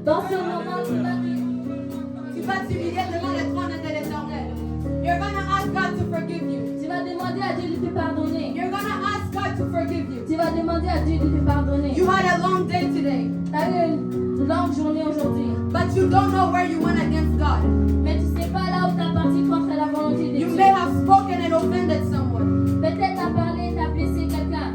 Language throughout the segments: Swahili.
Dans ce moment, Tu vas t'humilier devant le trône de l'Éternel. You're gonna ask God to forgive you. tu vas demander à Dieu de te pardonner. You're gonna ask God to forgive you. Tu vas demander à Dieu de te pardonner. You had a long day today, Tu as eu une longue journée aujourd'hui, but you don't know where you went against God. mais tu ne sais pas là où tu as parti contre la volonté de You Dieu. may have spoken and offended someone, Peut-être tu as parlé, tu as blessé quelqu'un,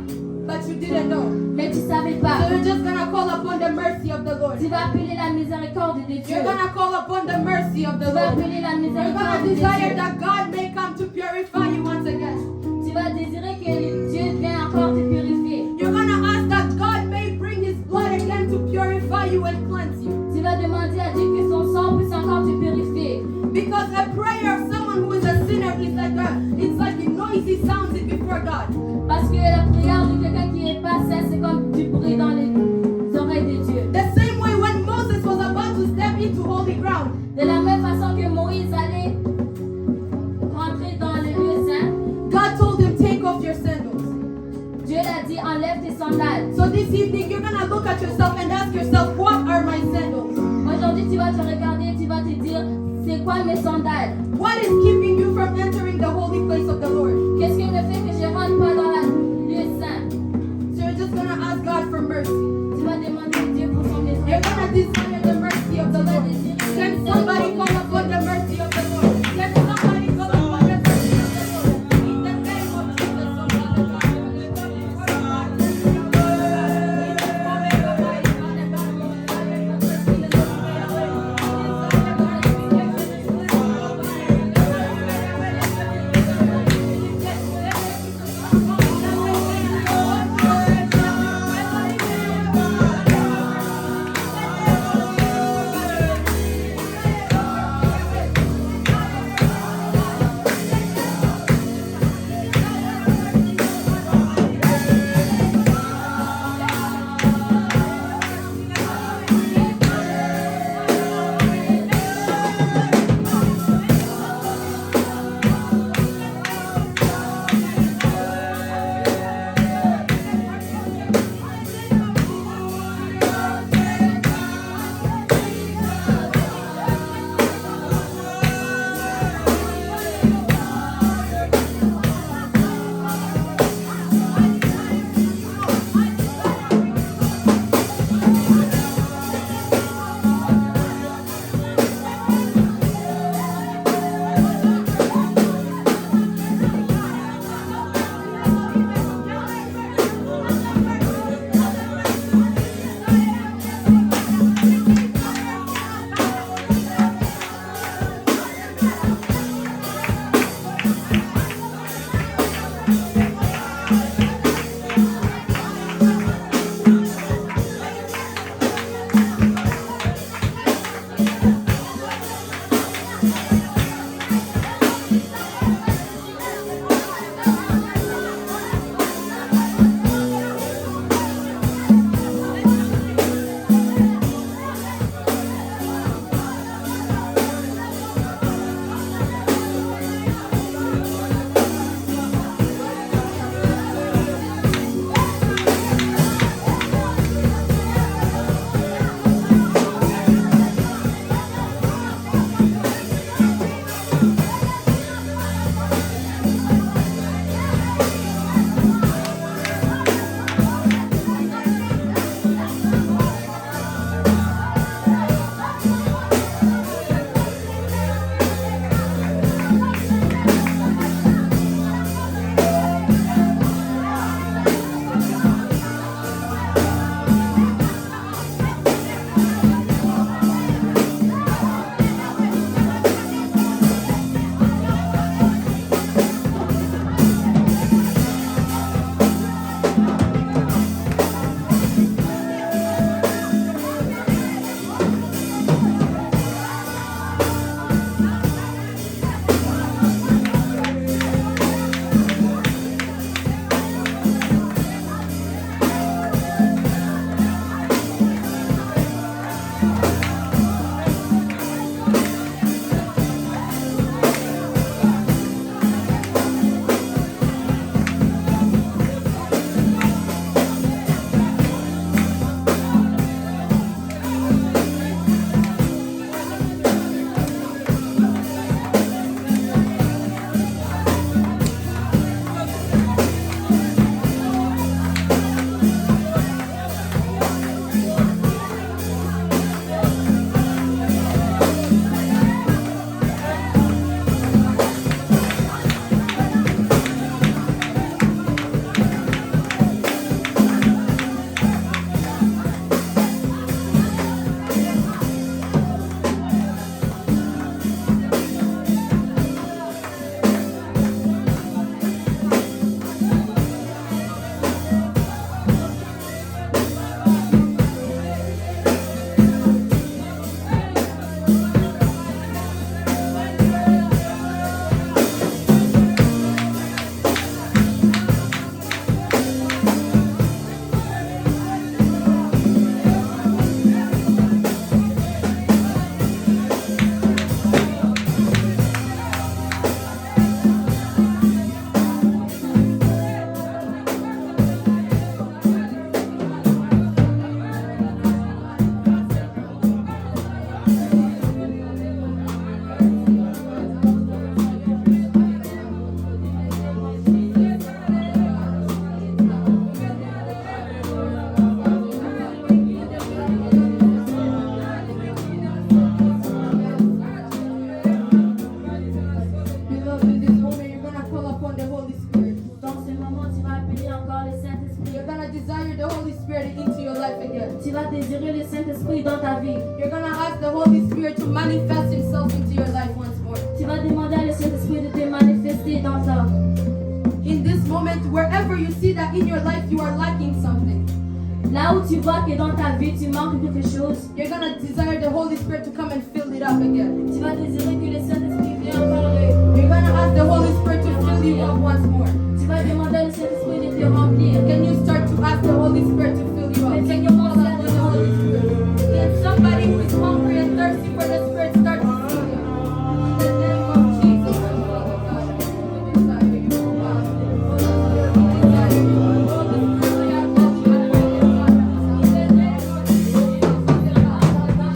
but you didn't know. mais tu ne savais pas. So you're just gonna call upon the mercy of the Lord. Tu vas appeler la miséricorde de Dieu. You're gonna call upon the mercy of the Tu vas Lord. appeler la You're gonna miséricorde de desire Dieu. that God may come to purify you once again. Tu vas désirer que Dieu vienne encore te purifier. You're gonna ask that God may bring His blood again to purify you and cleanse you. Tu vas demander à Dieu que son sang puisse encore te purifier. Because a prayer of someone who is a sinner is like a noisy sounding before God. Parce que la prière de quelqu'un qui n'est pas saint, c'est comme du bruit dans les oreilles de Dieu. The same way when Moses was about to step into holy ground, De la même façon que Moïse allait rentrer dans le lieu saint, God told him, take off your sandals. Dieu l'a dit, enlève tes sandales. So this evening, you're gonna look at yourself and ask yourself, what are my sandals? Aujourd'hui, tu vas te regarder, tu vas te dire, c'est quoi mes sandales? What is keeping you from entering the holy place of the Lord? Qu'est-ce qui me fait que je rentre pas dans le lieu saint? So you're just gonna ask God for mercy. Tu vas demander à Dieu pour son You're miséricorde. gonna desire the mercy of the Tu vas Lord. désirer Can somebody call upon the mercy of the Lord? Can somebody call upon the mercy of the Lord? In the name of Jesus, oh Father God. désirer le Saint-Esprit dans ta vie. You're gonna ask the Holy Spirit to manifest Himself into your life once more. Tu vas demander à le Saint-Esprit de te manifester dans ta. In this moment, wherever you see that in your life you are lacking something, Là où tu vois que dans ta vie tu manques quelque chose, you're gonna desire the Holy Spirit to come and fill it up again. tu vas désirer que le Saint-Esprit vienne encore le. You're gonna ask the Holy Spirit to fill you up once more. Tu vas demander au Saint-Esprit de te remplir. Can you start to ask the Holy Spirit to fill you up? Can you call upon the Holy Spirit? Can somebody who is hungry and thirsty for the Spirit start to fill you? In the name of Jesus, Father God, we desire you, God. We desire you. Holy Spirit, we ask that you manifest, God. In the name of Jesus, Father God.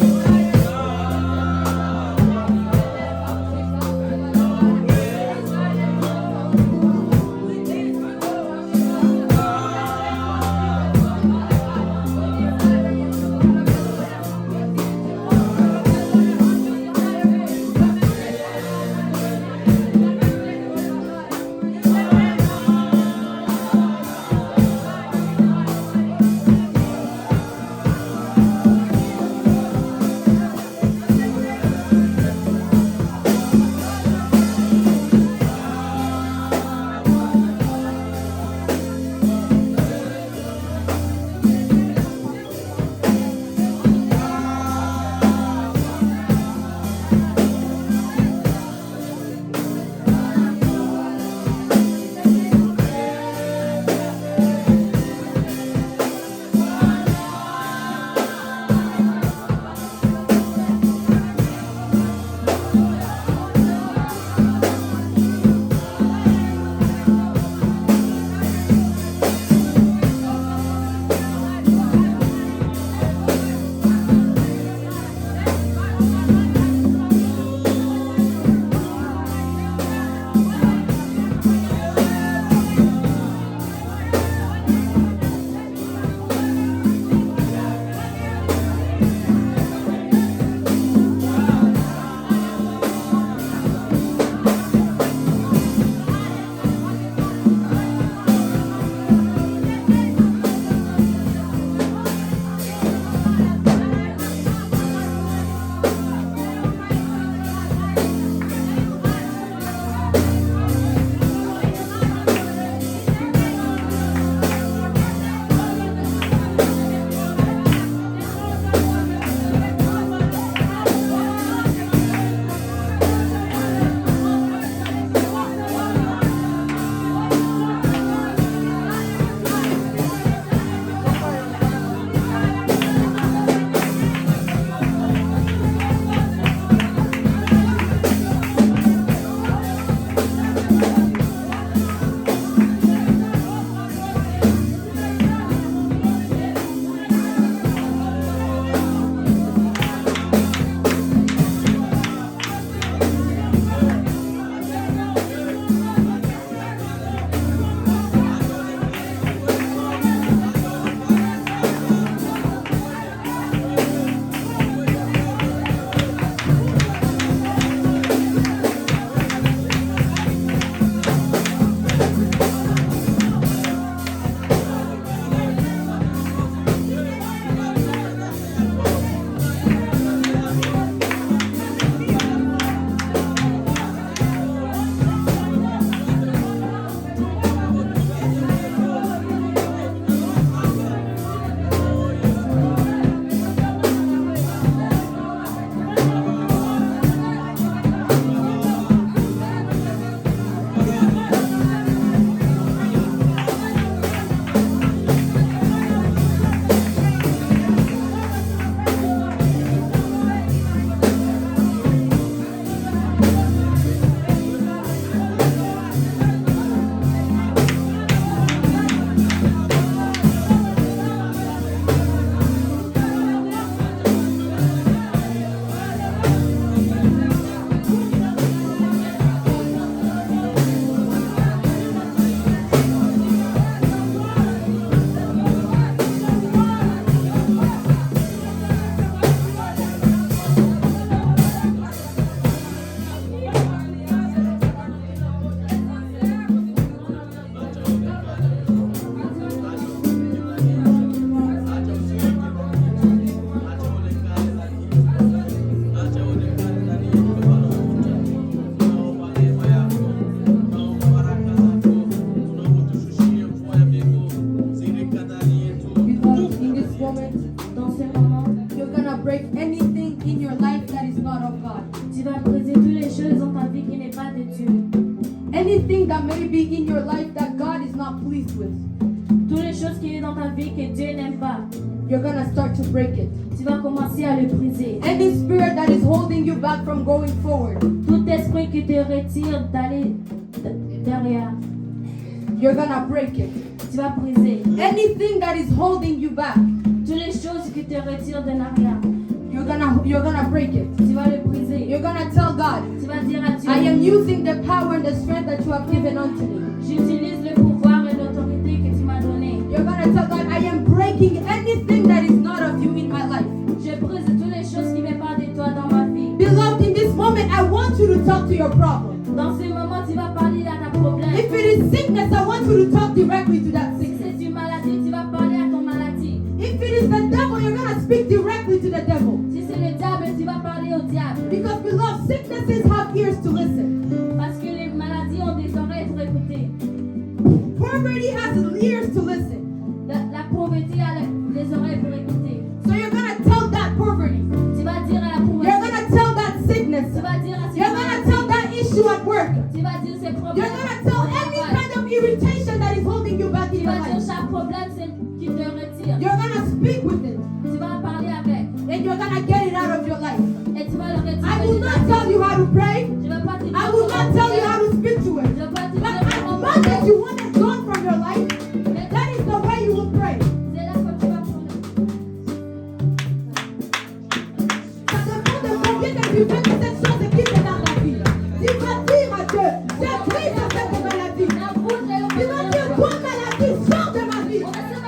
break anything in your life that is not of God. Tu vas briser toutes les choses dans ta vie qui n'est pas de Dieu. Anything that may be in your life that God is not pleased with. Toutes les choses qui sont dans ta vie que Dieu n'aime pas. You're gonna start to break it. Tu vas commencer à le briser. Any spirit that is holding you back from going forward, Tout esprit qui te retire d'aller derrière, you're gonna break it. tu vas briser. Anything that is holding you back, Toutes les choses qui te retirent de l'arrière, you're gonna break it. tu vas le briser. You're gonna tell God, Tu vas dire à Dieu, I am using the power and the strength that you have given unto me. j'utilise le pouvoir et l'autorité que tu m'as donné. You're gonna tell God, I am breaking anything that is not of you in my life. Je brise toutes les choses qui ne viennent pas de toi dans ma vie. Beloved, in this moment, I want you to talk to your problem. Dans ce moment, tu vas parler à ta problème. If it is sickness, I want you to talk directly to that Si sickness. c'est une maladie, tu vas parler à ton maladie. If it is the devil, you're gonna speak directly to the devil. Si c'est le diable, tu vas parler au diable. Because beloved, sicknesses have ears to listen. Parce que les maladies ont des oreilles pour écouter. Poverty has ears to listen. La pauvreté a les oreilles pour écouter. So you're gonna tell that poverty. Tu vas dire à la You're pauvreté. gonna tell that sickness. Tu vas dire à You're gonna tell that issue at work. Tu vas dire ces problèmes. You're gonna tell any kind of irritation that is holding you back in Tu your vas dire life. chaque problème qui te retire. You're gonna speak with it. Tu vas parler avec. And you're gonna get it out of your life. Et tu vas le retirer. I will de ta not vie. tell you how to pray. Je vais pas te dire I will not tell you how to speak to it. Je vais pas te But dire as comment much as parler. you want it gone from your life, that is the way you will pray. C'est là que tu vas prendre. Ça dépend de combien que tu veux que cette chose quitte dans ta vie. Tu vas dire à Dieu, j'ai pris de cette maladie. La bouche et le Tu vas dire, toi maladie, sors de ma vie.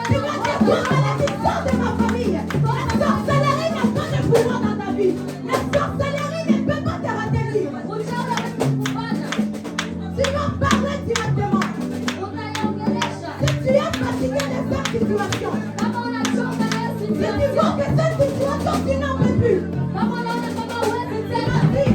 Tu vas dire, toi maladie, sors de ma famille. La sorcellerie n'a pas de pouvoir dans ta vie. La sorcellerie ne peut pas te retenir. Tu vas parler directement. Si tu es fatigué de cette situation, si tu vois que cette situation, tu n'en peux plus, Vamos lá, c'est la vie.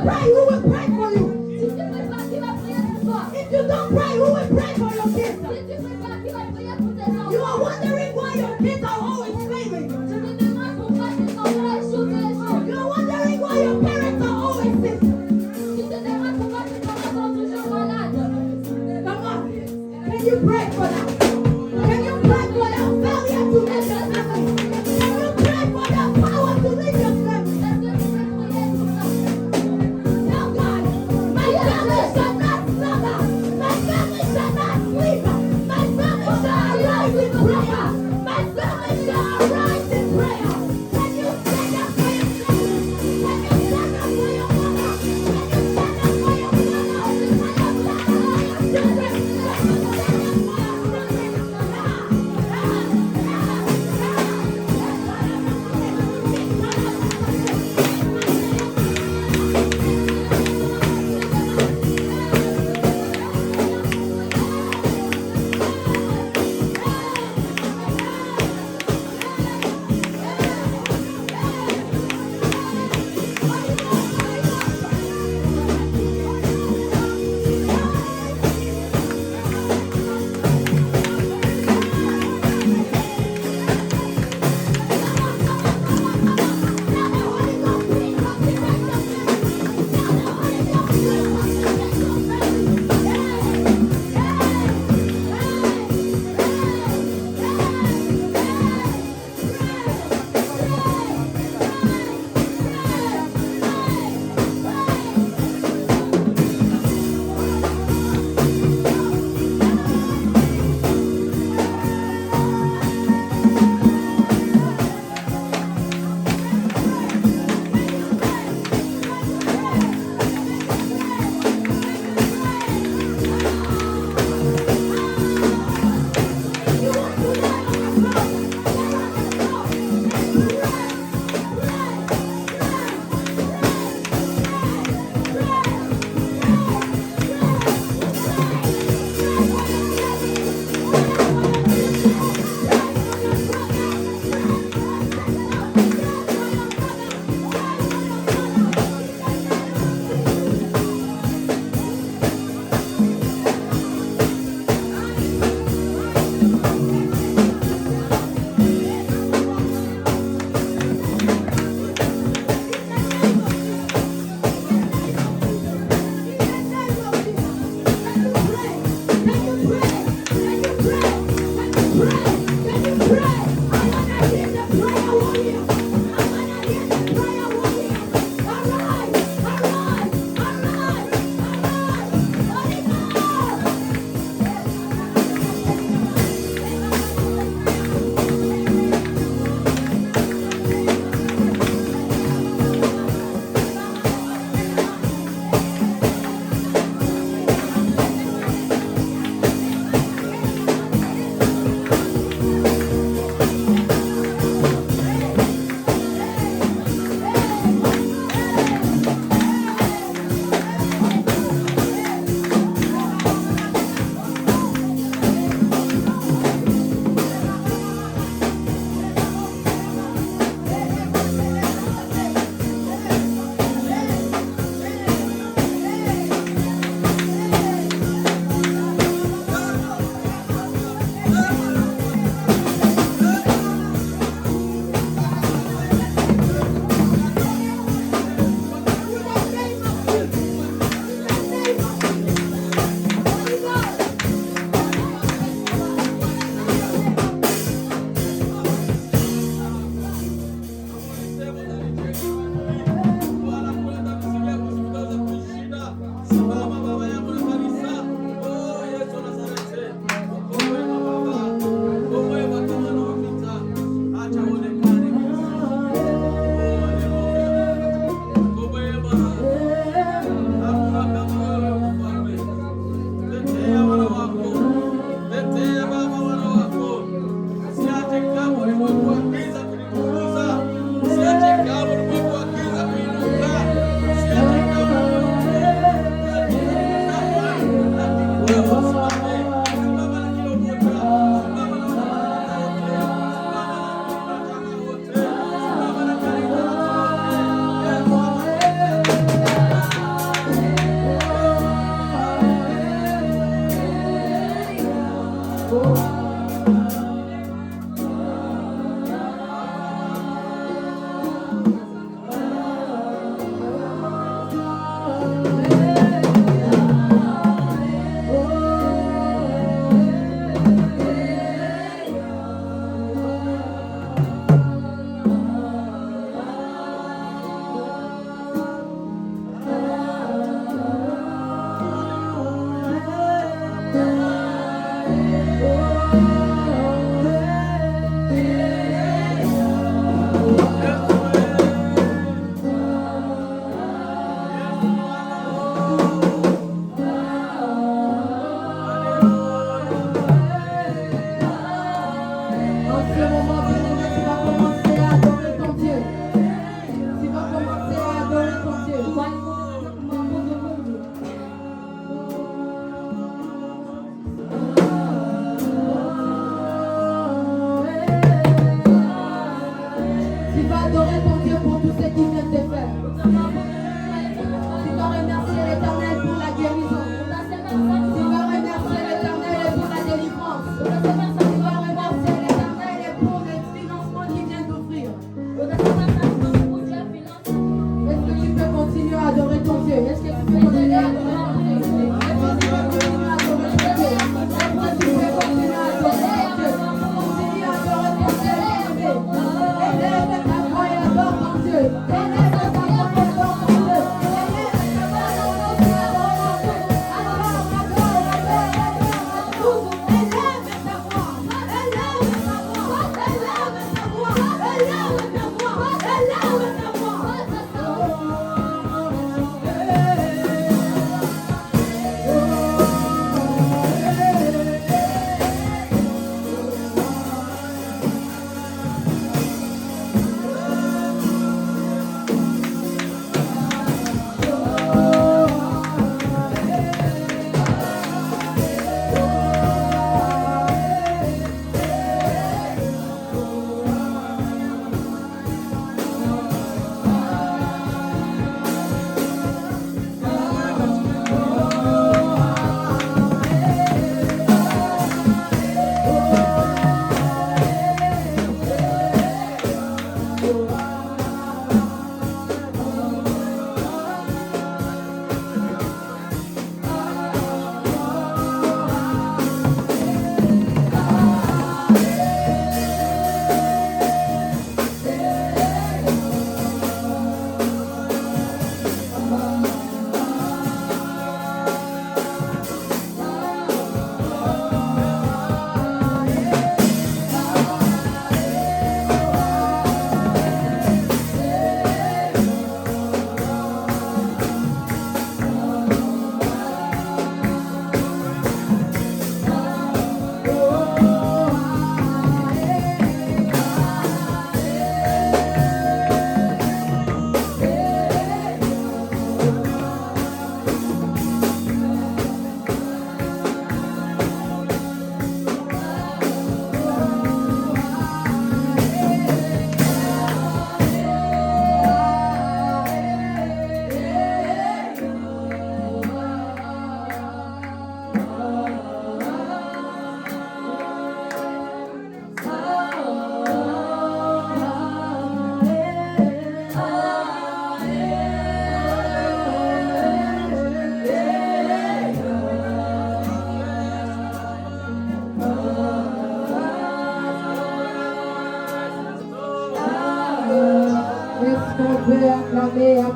pray, who will pray for you? Si tu ne pries pas, qui va prier pour toi? If you don't pray, who will pray for your kids? Si tu ne pries pas, qui va prier pour tes You enfants? are wondering why your kids are always failing. Je me demande pourquoi tes enfants échouent tous les jours. You are wondering why your parents are always sick. Tu te demandes pourquoi tes enfants sont toujours malades. Come on. Can you pray for that? Can you pray for that failure to lead your family? Can you pray for that power to lead your family? Est-ce que tu peux prier pour ça? Tell God, my family shall not slumber. My family shall not sleep. My family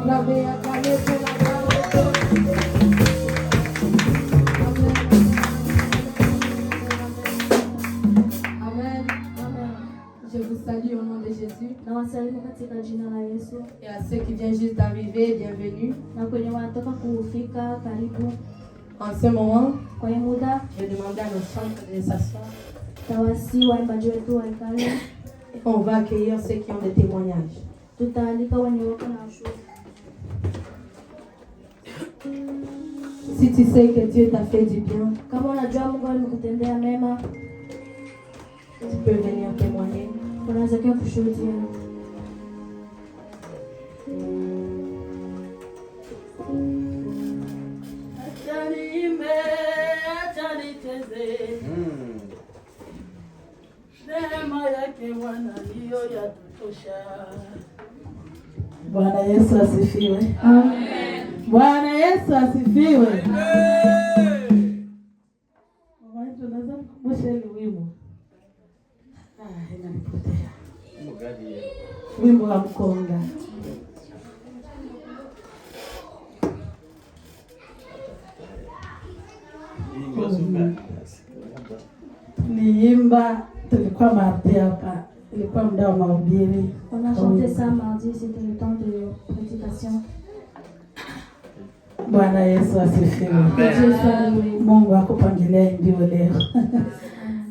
acclamer, acclamer pour la gloire de Dieu. Amen. Amen. Je vous salue au nom de Jésus. Nawasalimu katika jina la Yesu. Et à ceux qui viennent juste d'arriver, bienvenue. Na kwenye wanatoka kufika, karibu. En ce moment, Kwenye muda je vais demander à nos chants de s'asseoir. tawasi waimbaji wetu waikale. Et on va accueillir ceux qui ont des témoignages. Tutaalika wenye wako na ushuhuda. Si tu sais que Dieu t'a fait du bien, Kama unajua Mungu alikutendea mema, tu peux venir témoigner. unaweza kia kushuhudia. Neema yake Bwana ndiyo yatutosha. Bwana Yesu asifiwe. Amen. Bwana Yesu asifiwe. Mama, tunaweza kukumbusha ile wimbo. Inanipotea. Wimbo wa mkonga. Niimba, tulikuwa mardi hapa, ilikuwa muda wa mahubiri. On a chanté ça mardi, c'était le temps de prédication. Bwana Yesu asifiwe. Dieu soit loué. Mungu akupangilia ndio leo.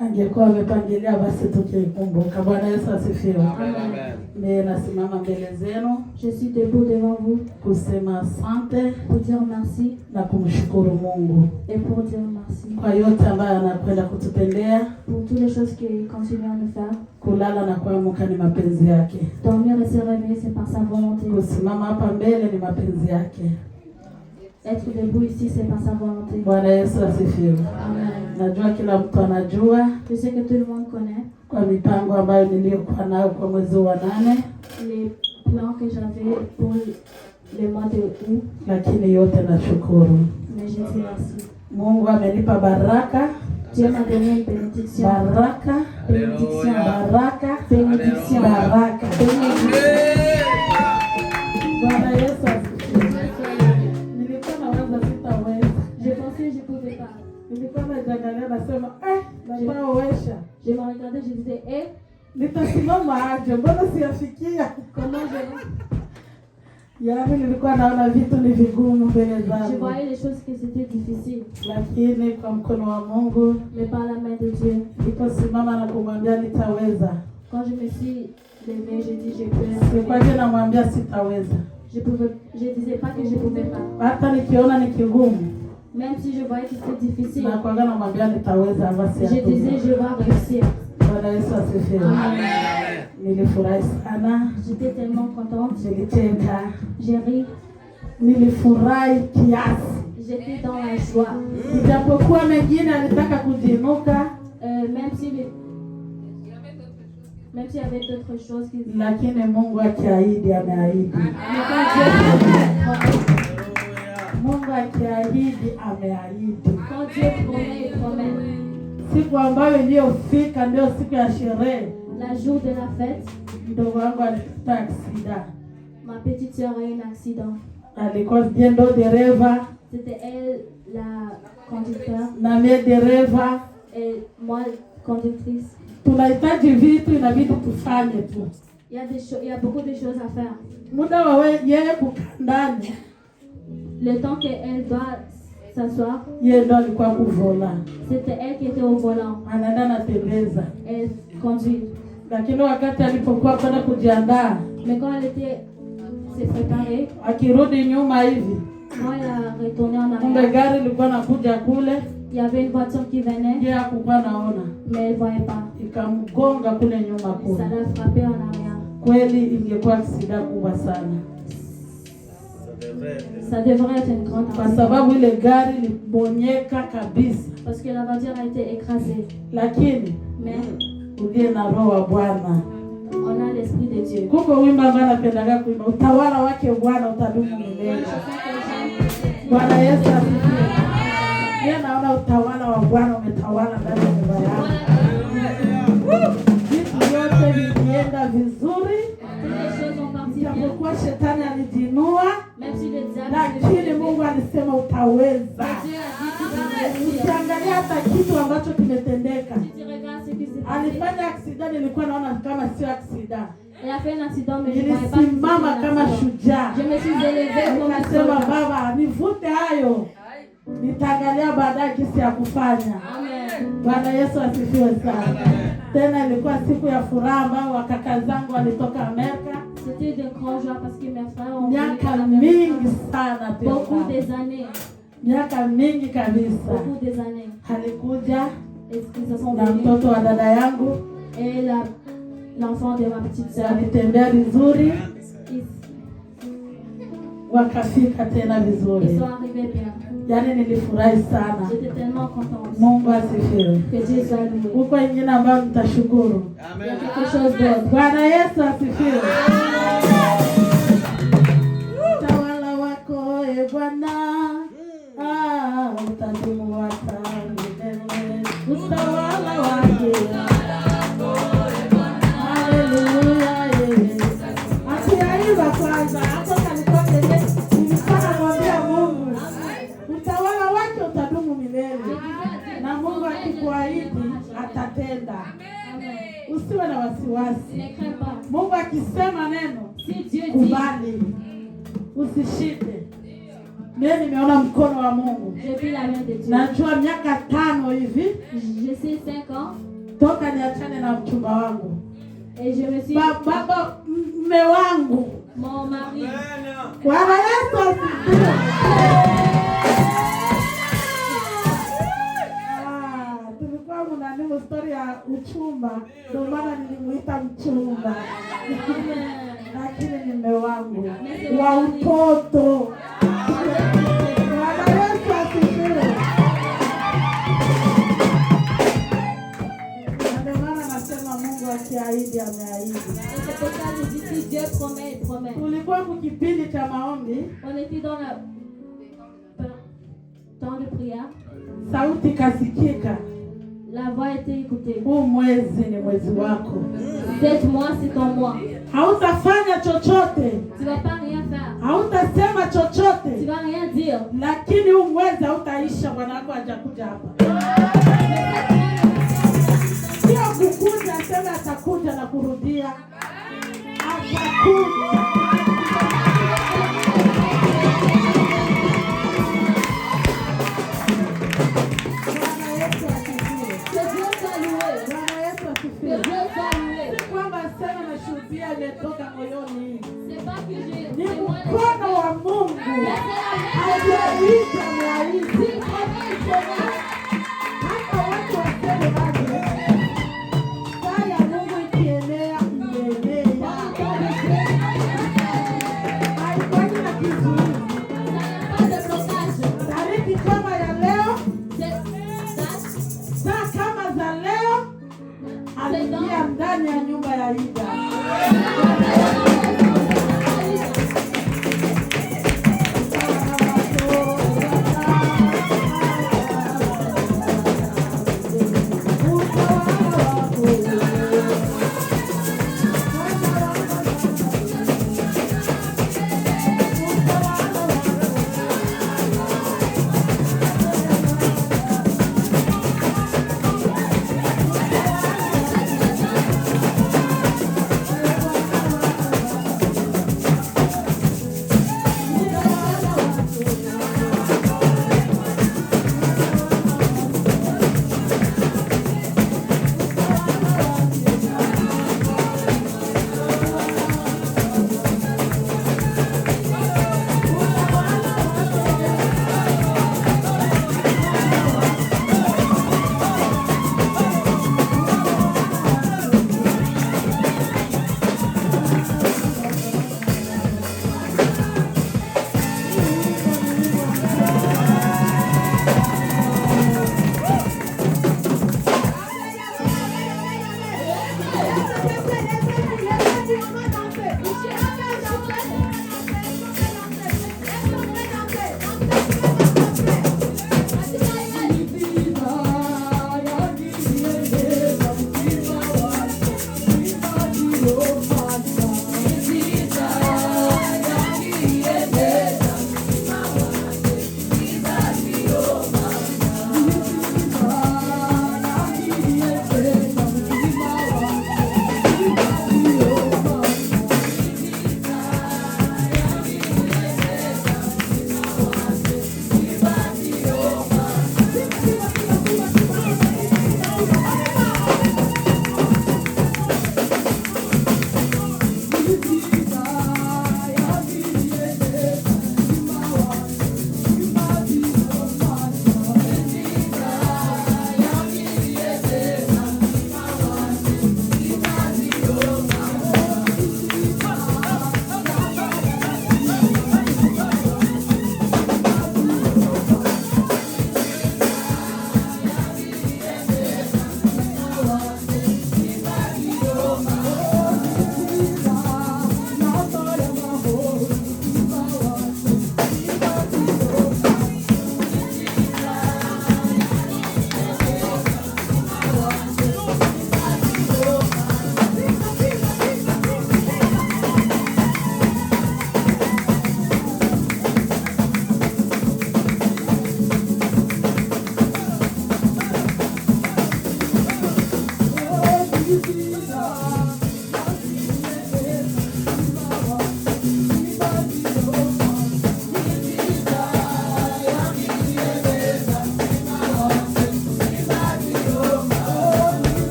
Angekuwa amepangilia basi tukikumbuka. Bwana Yesu asifiwe. Amen. Mimi nasimama mbele zenu Je suis debout devant vous kusema asante pour dire merci na kumshukuru Mungu et pour dire merci kwa yote ambayo anakwenda kutupendea. pour toutes les choses qu'il continue à nous faire. Kulala na kuamka ni mapenzi yake. Dormir et se réveiller, c'est par sa volonté. Kusimama hapa mbele ni mapenzi yake. Être debout ici, c'est par sa volonté. Bwana Yesu asifiwe. Amen. Najua kila mtu anajua Je sais que tout le monde connaît kwa mipango ambayo niliyokuwa nayo kwa mwezi wa 8, les plans que j'avais pour le mois de août, lakini yote nashukuru. mais je dis merci. Mungu amenipa baraka, Dieu m'a donné une bénédiction. baraka, Bénédiction. baraka, Bénédiction. baraka. Bénédiction. Bwana Yesu asifiwe. Nilikuwa nawaza sitaweza. Je pensais que je ne pouvais pas. Nilikuwa najiangalia nasema nataweza. Je me regardais, je disais, Nitasimama aje? Mbona siyafikia? comment je vais? Yaani nilikuwa naona vitu ni vigumu mbele Je zangu. voyais les choses que c'était difficile, Lakini kwa mkono wa Mungu mais par la main de Dieu. niliposimama na kumwambia nitaweza. Quand je me suis levée, j'ai dit, je peux. Sikwaje namwambia sitaweza. Je disais pas que je pouvais pas. Hata nikiona ni kigumu Même si je voyais que c'était difficile, na kwaga namwambia nitaweza basi. je disais, je vais réussir. Bwana Yesu asifiwe. Amen. Nilifurahi sana. J'étais tellement contente. Nilicheka. J'ai ri. Nilifurahi kiasi. J'étais dans la joie. Ijapokuwa mengine alitaka kujinuka, Même s'il y avait d'autres choses qui... lakini Mungu akiahidi ameahidi. Mais quand Dieu Mungu akiahidi ameahidi. promet, il promet. Siku ambayo iliyofika ndio siku ya sherehe. La jour de la fête, Mdogo wangu alipata aksida. ma petite sœur a eu un accident. Alikuwa ndo dereva C'était elle, la conducteur, na mimi dereva. et moi, conductrice. Tunahitaji vitu, inabidi tufanye tu. Il y a beaucoup de choses à faire. Muda wa yeye kukaa ndani, Le temps qu'elle doit s'asseoir, yeye ndo alikuwa kuvola, c'était elle qui était au volant. anaenda natembeza. Elle conduit. Lakini wakati alipokuwa kwenda kujiandaa, Mais quand elle s'est préparée, akirudi nyuma hivi, quand elle a retourné en kumbe arrière, gari lilikuwa nakuja kule, il y avait une voiture qui venait, yeye hakukuwa naona, mais elle ne voyait pas. ikamgonga kule nyuma Ça kule. l'a frappé en arrière. Kweli ingekuwa aksida kubwa sana, Ça devrait être une grande kwa accident. sababu ile gari libonyeka kabisa. Parce que la voiture a été écrasée. Lakini Mais uliye na roho wa Bwana, on a l'esprit de Dieu. kuko wimbo ambao napendaga kuimba, utawala wake Bwana utadumu milele. Bwana Yesu asifiwe. Yeye naona utawala wa Bwana umetawala ndani ya nyumba yako. Vitu vyote vilienda vizuri, Toutes les choses ont parti bien. japokuwa shetani alijinua, lakini Mungu alisema utaweza. Mais Dieu a dit, tu vas réussir. Usiangalia hata kitu ambacho kimetendeka. Si tu regardes ce qui s'est passé, Alifanya accident, nilikuwa naona kama sio accident. elle a fait un accident, mais je ne voyais pas que Nilisimama c'était un kama accident. shujaa. Je me suis élevée comme un Nikasema soldat. Baba, nivute hayo, nitaangalia baadaye jinsi ya kufanya. Amen. Bwana Yesu asifiwe sana. Tena ilikuwa siku ya furaha ambayo wakaka zangu walitoka Amerika. C'était de grand joie parce que mes frères ont Miaka vécu mingi sana beaucoup tena, des années. miaka mingi kabisa. Beaucoup des années. Alikuja Et ils se sont na venus. mtoto wa dada yangu, Et l'enfant de ma petite sœur. walitembea vizuri, Ils wakafika tena vizuri. sont arrivés bien. Yaani nilifurahi sana. J'étais tellement contente. Mungu asifiwe. Que Dieu soit loué. Huko ingine ambayo nitashukuru. Il y a quelque chose d'autre. Bwana Yesu asifiwe. Utawala wako e Bwana, utadumu hata milele. Utawala wake, haleluya. Akiaiba kwanza hapo kalikuwa kile, nilikuwa namwambia Mungu utawala wake utadumu milele, na Mungu akikuahidi atatenda. Usiwe na wasiwasi. Ne crains pas. Mungu akisema neno, Si Dieu dit, kubali, usishinde. Mimi nimeona mkono wa Mungu. j'ai pris la main de Dieu. Najua miaka 5 hivi Je sais 5 ans toka niachane na mchumba wangu, et je me suis. baba mme wangu. Mon mari. Bwana Yesu asifiwe. Tulikuwa mnanimu story ya uchumba, ndio maana nilimuita mchumba. Lakini ni mme wangu wa utoto. Bwana Yesu asifiwe. Ndio maana nasema Mungu akiahidi ameahidi. Et c'est pour ça que je dis si Dieu promet, il promet. Tulikuwa kipindi cha maombi, On était dans le temps de prière. sauti kasikika, La voix était écoutée. huu mwezi ni mwezi wako, Cette mois, c'est ton mois. hautafanya chochote, Tu vas pas rien faire. hautasema Tu chochote, vas rien dire. lakini huu mwezi hautaisha. Bwana wako hajakuja hapa, sio kukuja aseme atakuja na kurudia, atakuja. Bwana Yesu asifiwe. Que Dieu soit loué. Bwana Yesu Que asifiwe. Dieu soit loué. Si kwamba sema na shuhudia imetoka moyoni, C'est pas que j'ai. ni C'est moi mkono wa Mungu aliyeita ameahidi. Hata watu waseme aje, saa ya Mungu ikienea imeenea, haikuwaji na kizuizi. Tariki kama ya leo, saa kama za leo, aliingia ndani ya nyumba ya Ida.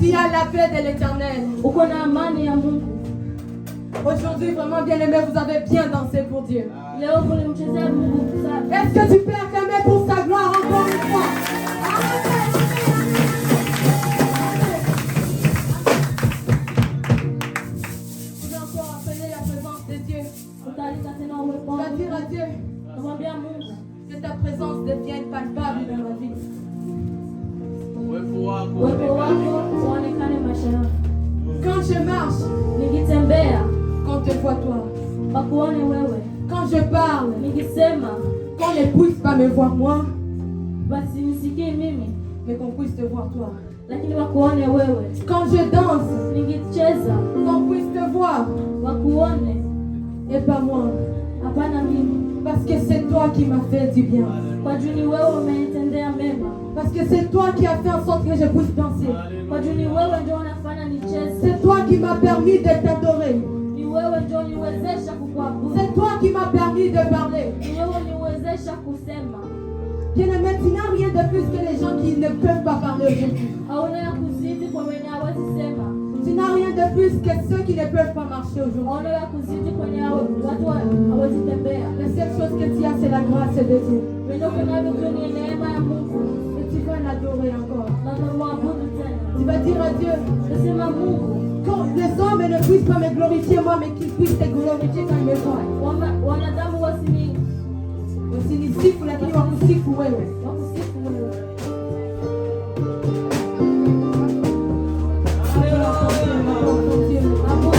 Tu as la paix de l'Éternel. Aujourd'hui, vraiment bien aimé, vous avez bien dansé pour Dieu. Est-ce que tu peux acclamer pour sa gloire encore une fois? Vous avez encore appelé la présence de Dieu. Tu vas dire à Dieu que ta présence devienne palpable dans ma vie. Quand je marche, qu'on te voit toi. Quand je parle, qu'on ne puisse pas me voir moi, mais qu'on puisse te voir toi. Quand je danse, qu'on puisse te voir et pas moi. Parce que c'est toi qui m'as fait du bien. Parce que c'est toi qui as fait en sorte que je puisse danser. C'est toi qui m'as permis de t'adorer. C'est toi qui m'as permis de parler. Bien-aimé, tu n'as rien de plus que les gens qui ne peuvent pas parler aujourd'hui. Tu n'as rien de plus que ceux qui ne peuvent pas marcher aujourd'hui. La seule chose que tu as, c'est la grâce de Dieu. Et tu vas l'adorer encore. Tu vas dire à Dieu, quand les hommes ne puissent pas me glorifier moi, mais qu'ils puissent te glorifier quand ils me voient. Usinisifu lakini wakusifu wewe. Je veux une autre dimension de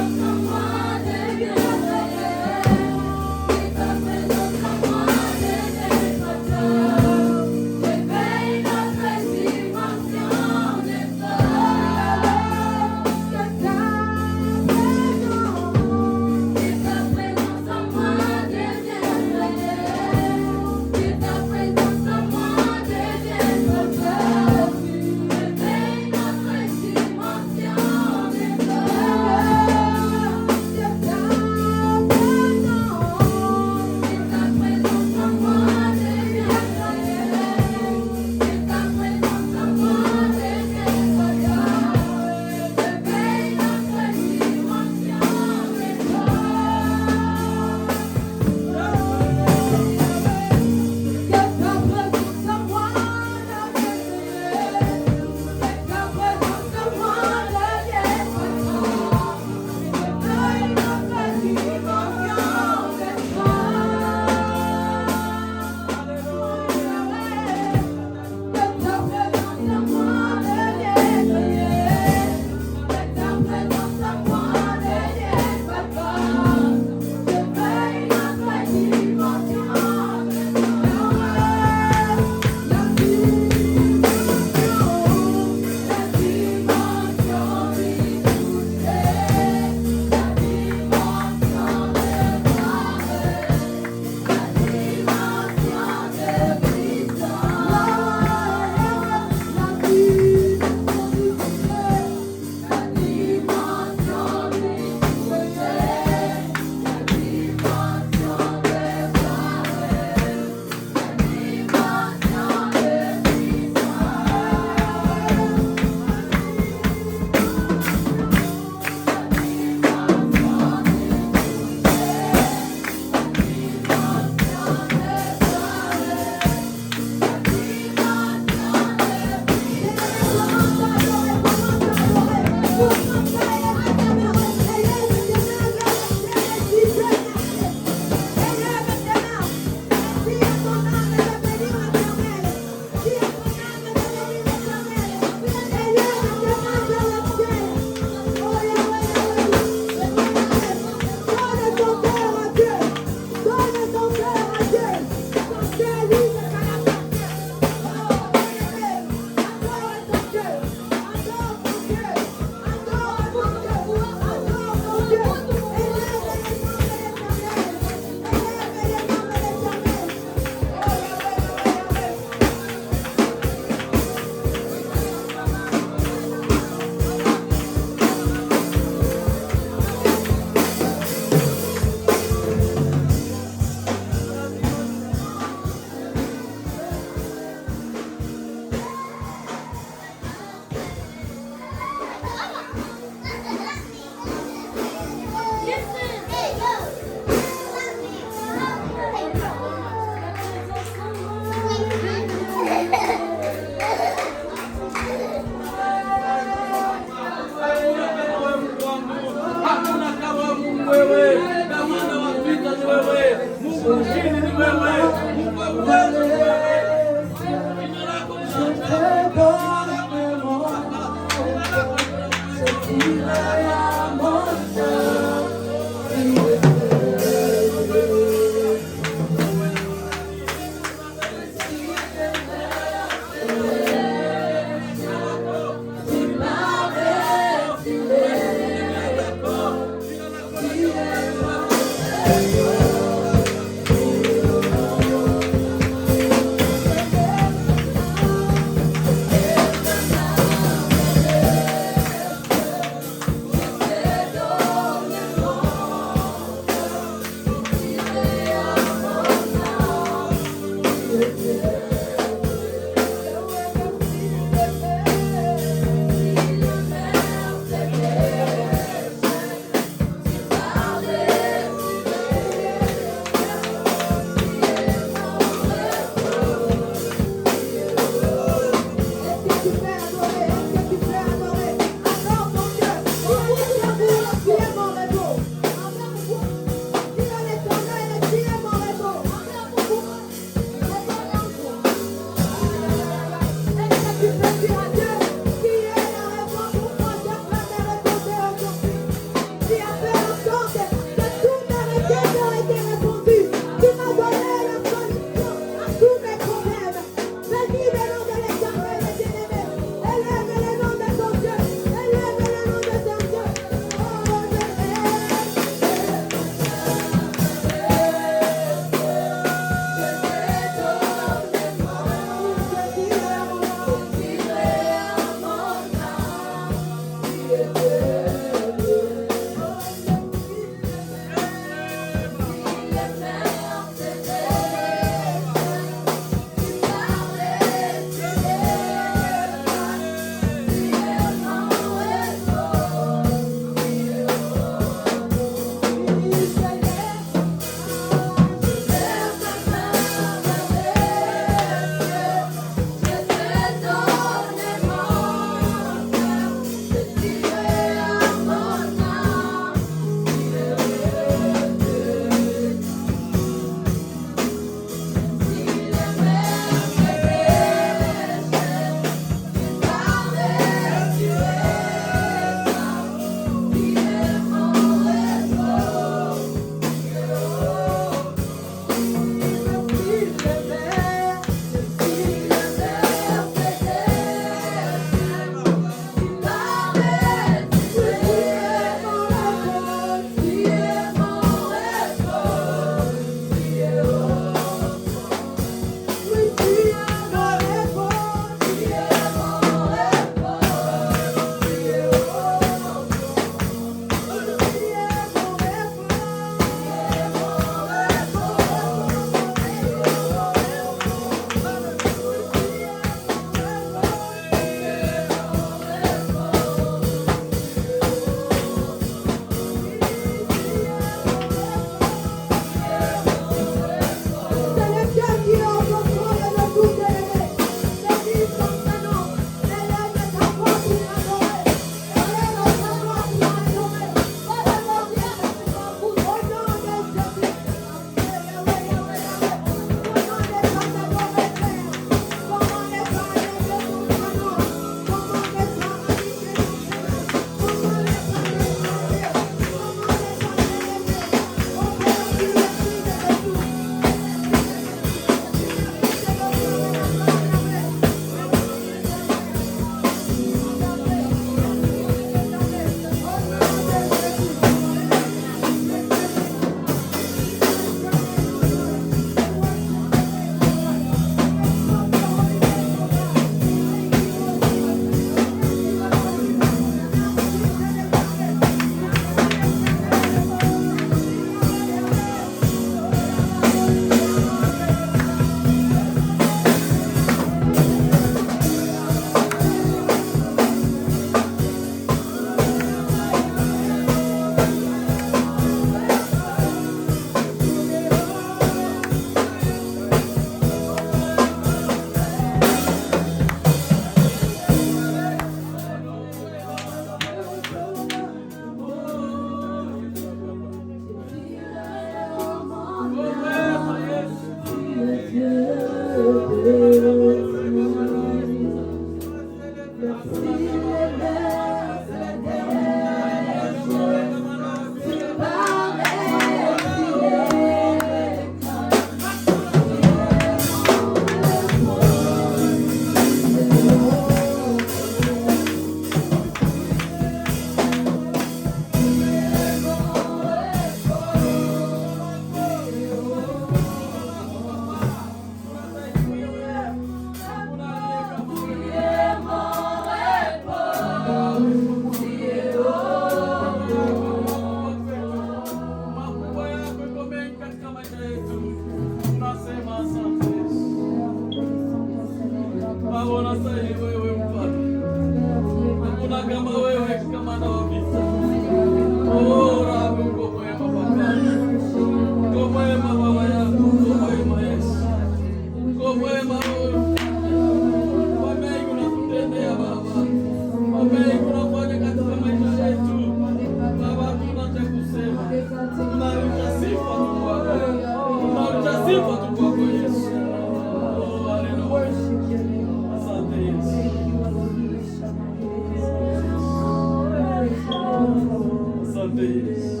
please.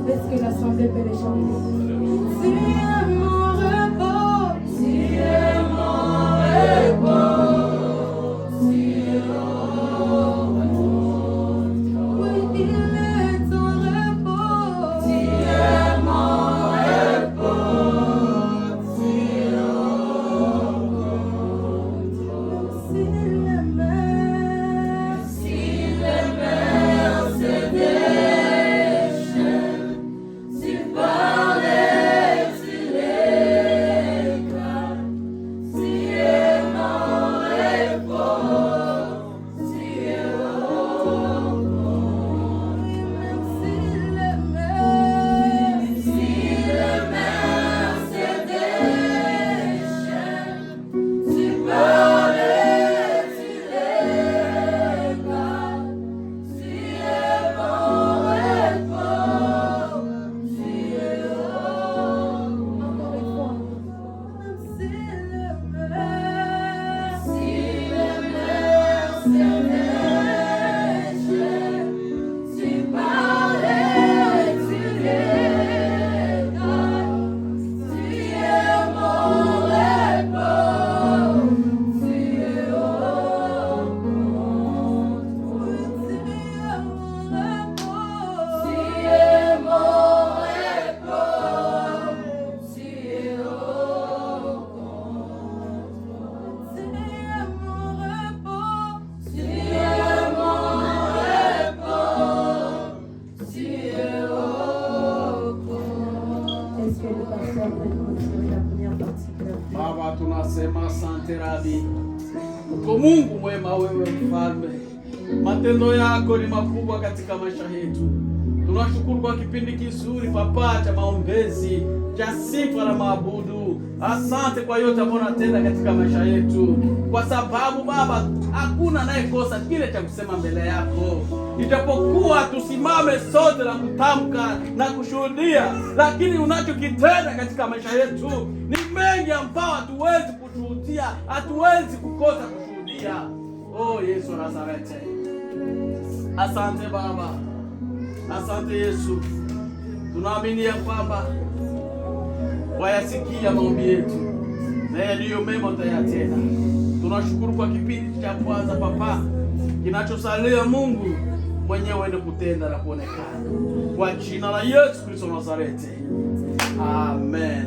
Est-ce que l'assemblée peut les chanter? Tu es mon repos, tu es mon repos, tu es mon repos. Oui, il est ton repos, tu es mon repos, tu es mon repos. Si les mers se déchaînent, tu parlais, tu les calmes. Tu es mon repos, tu es mon repos. Même si les mers se déchaînent, tu parlais, tu les calmes. Tu es mon repos, tu es encore une fois. Même si les mers se déchaînent, tu parlais, tu les calmes. Tu es mon repos, tu es Est-ce que le pasteur peut continuer la première partie de la prière? Baba, tunasema asante Rabi. Uko Mungu mwema, wewe mfalme. Matendo yako ni makubwa katika maisha yetu. Tunashukuru kwa kipindi kizuri Papa cha maombezi, cha sifa na maabudu. Asante kwa yote ambayo unatenda katika maisha yetu, kwa sababu Baba hakuna anayekosa kile cha kusema mbele yako. Ijapokuwa tusimame sote na kutamka na kushuhudia, lakini unachokitenda katika maisha yetu ni mengi ambao hatuwezi kushuhudia, hatuwezi kukosa kushuhudia. Oh Yesu Nazareti, asante Baba, asante Yesu. Tunaamini ya kwamba wayasikia maombi yetu na yaliyo mema utayatenda. Tunashukuru kwa kipindi cha kwanza Papa, kinachosalia Mungu mwenyewe uende kutenda na kuonekana, kwa jina la Yesu Kristo Nazareti, amen.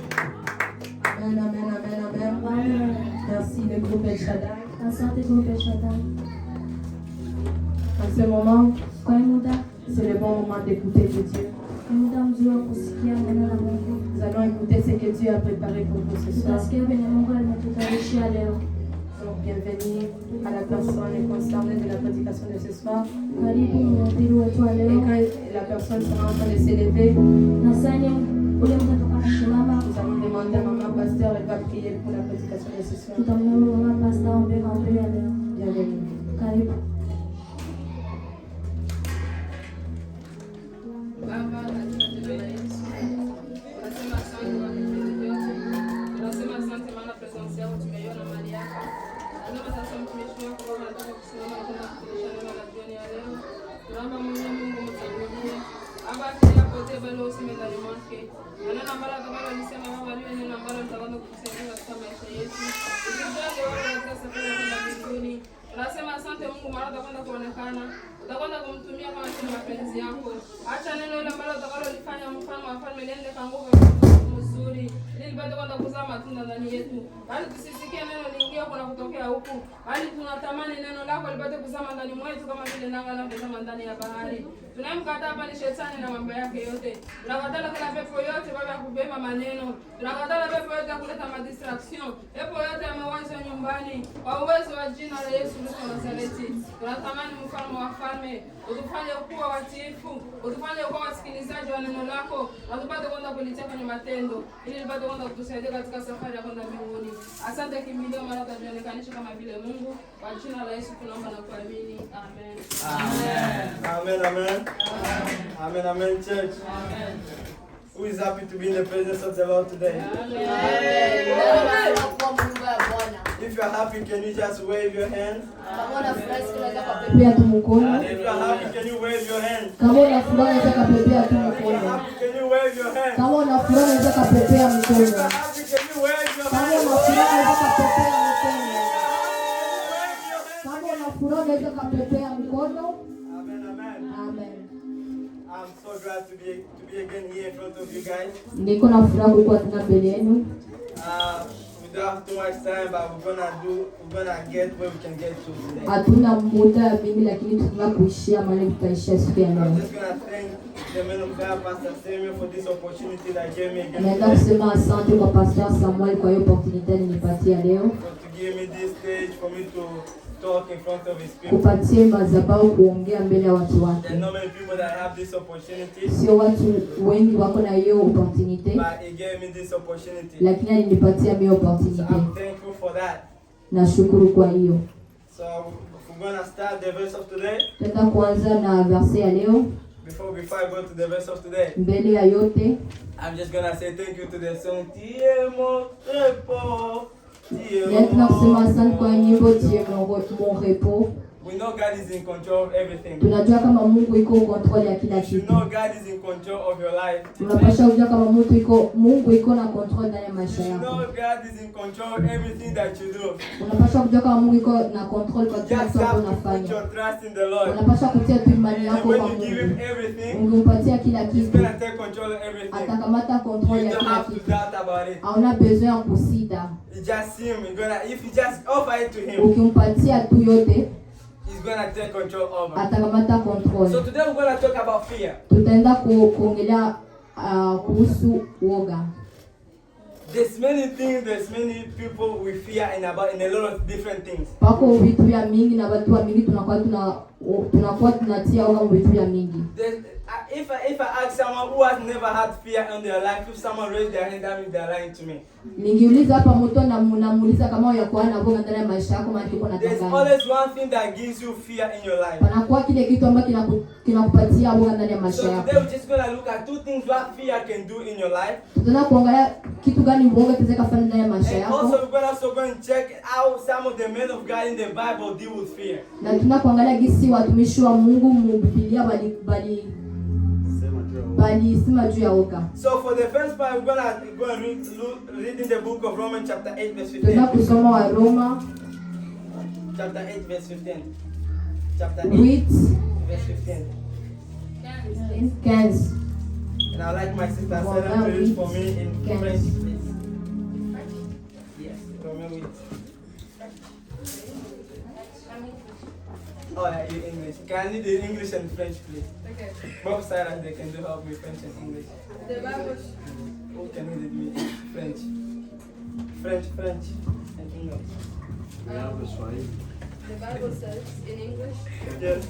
Amen, amen, amen, amen. Merci le groupe El Shaddai. Asante groupe El Shaddai. En ce moment, Kwa hii muda c'est le bon moment d'écouter de Dieu. ni muda mzuri wa kusikia neno la Mungu. Nous allons écouter ce que Dieu a préparé pour nous ce soir. Tutasikia venye Mungu ametutayarishia leo. Donc, bienvenue à la personne concernée de la prédication de ce soir. Karibu mhubiri wetu wa Et leo. quand la personne sera en train de s'élever, Na sasa ule mtoto anasimama, nous allons demander à maman pasteur, elle va prier pour la prédication de ce soir. tutamwomba mama pasta aombe maombi ya leo. Bienvenue. Karibu. Baba, katika jina la Yesu, tunasema asante kwa vipindi vyote. Tunasema asante maana presence yako tumeiona mahali hapa. Naomba sasa mtumishi wako Baba anataka kusimama na kwenda kufundisha neno la jioni ya leo. Tunaomba Mwenyezi Mungu mtangulie. Baba achilia pote bali usime ndani mwake. Neno ambalo atakalo lisema Baba liwe neno ambalo litakwenda kutusaidia katika maisha yetu. Usijali wewe katika safari ya kwenda mbinguni. Tunasema asante Mungu maana utakwenda kuonekana. Utakwenda kumtumia kama vile mapenzi yako. Acha neno ile ambalo utakalolifanya mfano wa falme liende kwa nguvu mzuri, ili lipate kwenda kuzaa matunda ndani yetu. Bali tusisikie neno liingie huko na kutokea huku, bali tunatamani neno lako lipate kuzama ndani mwetu kama vile nanga inavyozama ndani ya bahari. Tunamkataa hapa ni shetani na mambo yake yote. Tunakataa kila pepo yote Baba ya kubeba maneno. Tunakataa pepo yote ya kuleta madistraction. Pepo yote ya mawazo nyumbani. Kwa uwezo wa jina la Yesu Kristo Nazareti. Tunatamani mfalme wa falme, utufanye kuwa watiifu, utufanye kuwa wasikilizaji wa neno lako, na tupate kwenda kulitia kwenye matendo, ili lipate kwenda kutusaidia katika safari ya kwenda mbinguni. Asante kimbilio maana utajionekanisha kama vile Mungu. Kwa jina la Yesu tunaomba na kuamini. Amen. Amen. Amen, amen. Amen, amen, church. Amen. Who is happy to be in the presence of the Lord today? If you're happy, can you just wave your hand? Kama unafurahi unaweza kupepea tu mkono. If you're happy, can you wave your hand? Kama unafurahi unaweza kupepea tu If you're mkono. happy, can you wave your hand? Kama unafurahi unaweza kupepea If mkono. you're happy, can you wave your Kama hand? unafurahi unaweza kupepea mkono. Wave your hand. Kama unafurahi unaweza kupepea mkono. Amen, amen. Amen. I'm so glad to be again here in front of you guys. Niko na furaha kuwa tena mbele yenu. We don't have too much time, but we're gonna get where we can get to today. Hatuna muda mingi lakini tunataka kuishia mahali tutaishia siku ya I'm leo. just gonna thank the man of God, Pastor Samuel, for this opportunity that gave me again Naenda today. kusema asante kwa Pastor Samuel kwa hiyo opportunity alinipatia leo. To give me this stage for me to talk in front of his people. Kupatie madhabahu kuongea mbele ya watu There wake. are not many people that have this opportunity, Sio watu wengi wako na hiyo opportunity, but he gave me this opportunity. lakini alinipatia hiyo So opportunity. I'm thankful for that. Nashukuru kwa hiyo. So we're gonna start the verse of today. Tenda kuanza na verse ya leo. Before I go to the verse of today, Mbele ya yote, I'm just gonna say thank you to the song Tiemo Repo. leo tunasema asante kwa nyimbo tie mon repos. We know God is in control of everything. Tunajua kama Mungu iko control ya kila You should kitu. know God is in control of your life. Unapaswa kujua kama Mungu iko na control ndani ya You maisha should know yako. God is in control of everything that you do. Unapaswa kujua kama Mungu iko na control kwa You kila just kitu have to put unafanya. your trust in the Lord. Unapaswa kutia tu imani And yako when kwa you give Him Mungu. everything, Ungempatia kila He's kitu, gonna take control of everything. atakamata control You ya don't kila have to kitu. doubt about it. Hauna besoin ya kusita. You just see Him. If you just offer it to Him, Ukimpatia tu yote, He's gonna take control over. atakamata So control. today we're gonna talk about fear. Tutaenda kuongelea kuhusu woga. There's many things, there's many people we fear in a lot of different things. Pako vitu vya mingi na watu wa mingi tunakuwa tunatia woga vitu vya mingi. If I ask someone who has never had fear in their life, if someone raised their hand, that means they're lying to me. Ningiuliza hapa mtu na mnamuuliza kama yakuwa na woga ndani ya maisha yako, maana uko na There's tangani. always one thing that gives you fear in your life. Panakuwa kile kitu ambacho kinakupatia woga ndani ya So maisha today yako. we're just gonna look at two things what fear can do in your life. Tutaenda kuangalia kitu gani woga kinaweza kufanya ndani ya maisha And yako. also we're gonna also go and check how some of the men of God in the Bible deal with fear. Na tunaenda kuangalia gisi watumishi wa Mungu mu Biblia sema juu ya woga. So for the first part, we're gonna go and read in the book of Romans chapter 8 verse Tutaenda 15. kusoma wa Roma Chapter 8 verse 15. Chapter 8 8 verse 15. 15. And I'd like my sister Sarah to read for me in French, please. Yes, Romans 8. Oh, yeah, you English. Can I need the English and French, please? Okay. Both sides, they can do help me French and English. The Bible, Who can read me French? French, and English. the Bible says in English, Yes.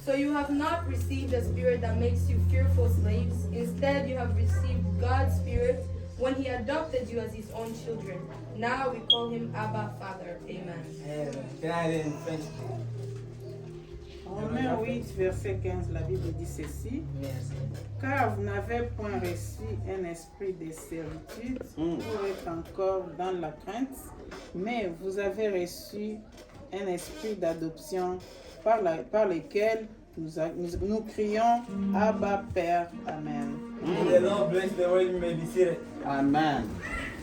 so you have not received a spirit that makes you fearful slaves. Instead, you have received God's Spirit when He adopted you as His own children. Now we call Him Abba, Father. Amen. Can I read in French? Romains 8, verset 15, la Bible dit ceci. Merci. Car vous n'avez point reçu un esprit de servitude pour être encore dans la crainte, mais vous avez reçu un esprit d'adoption par lequel nous crions Abba Père. Amen. May the Lord bless the word, you may be seated. Amen.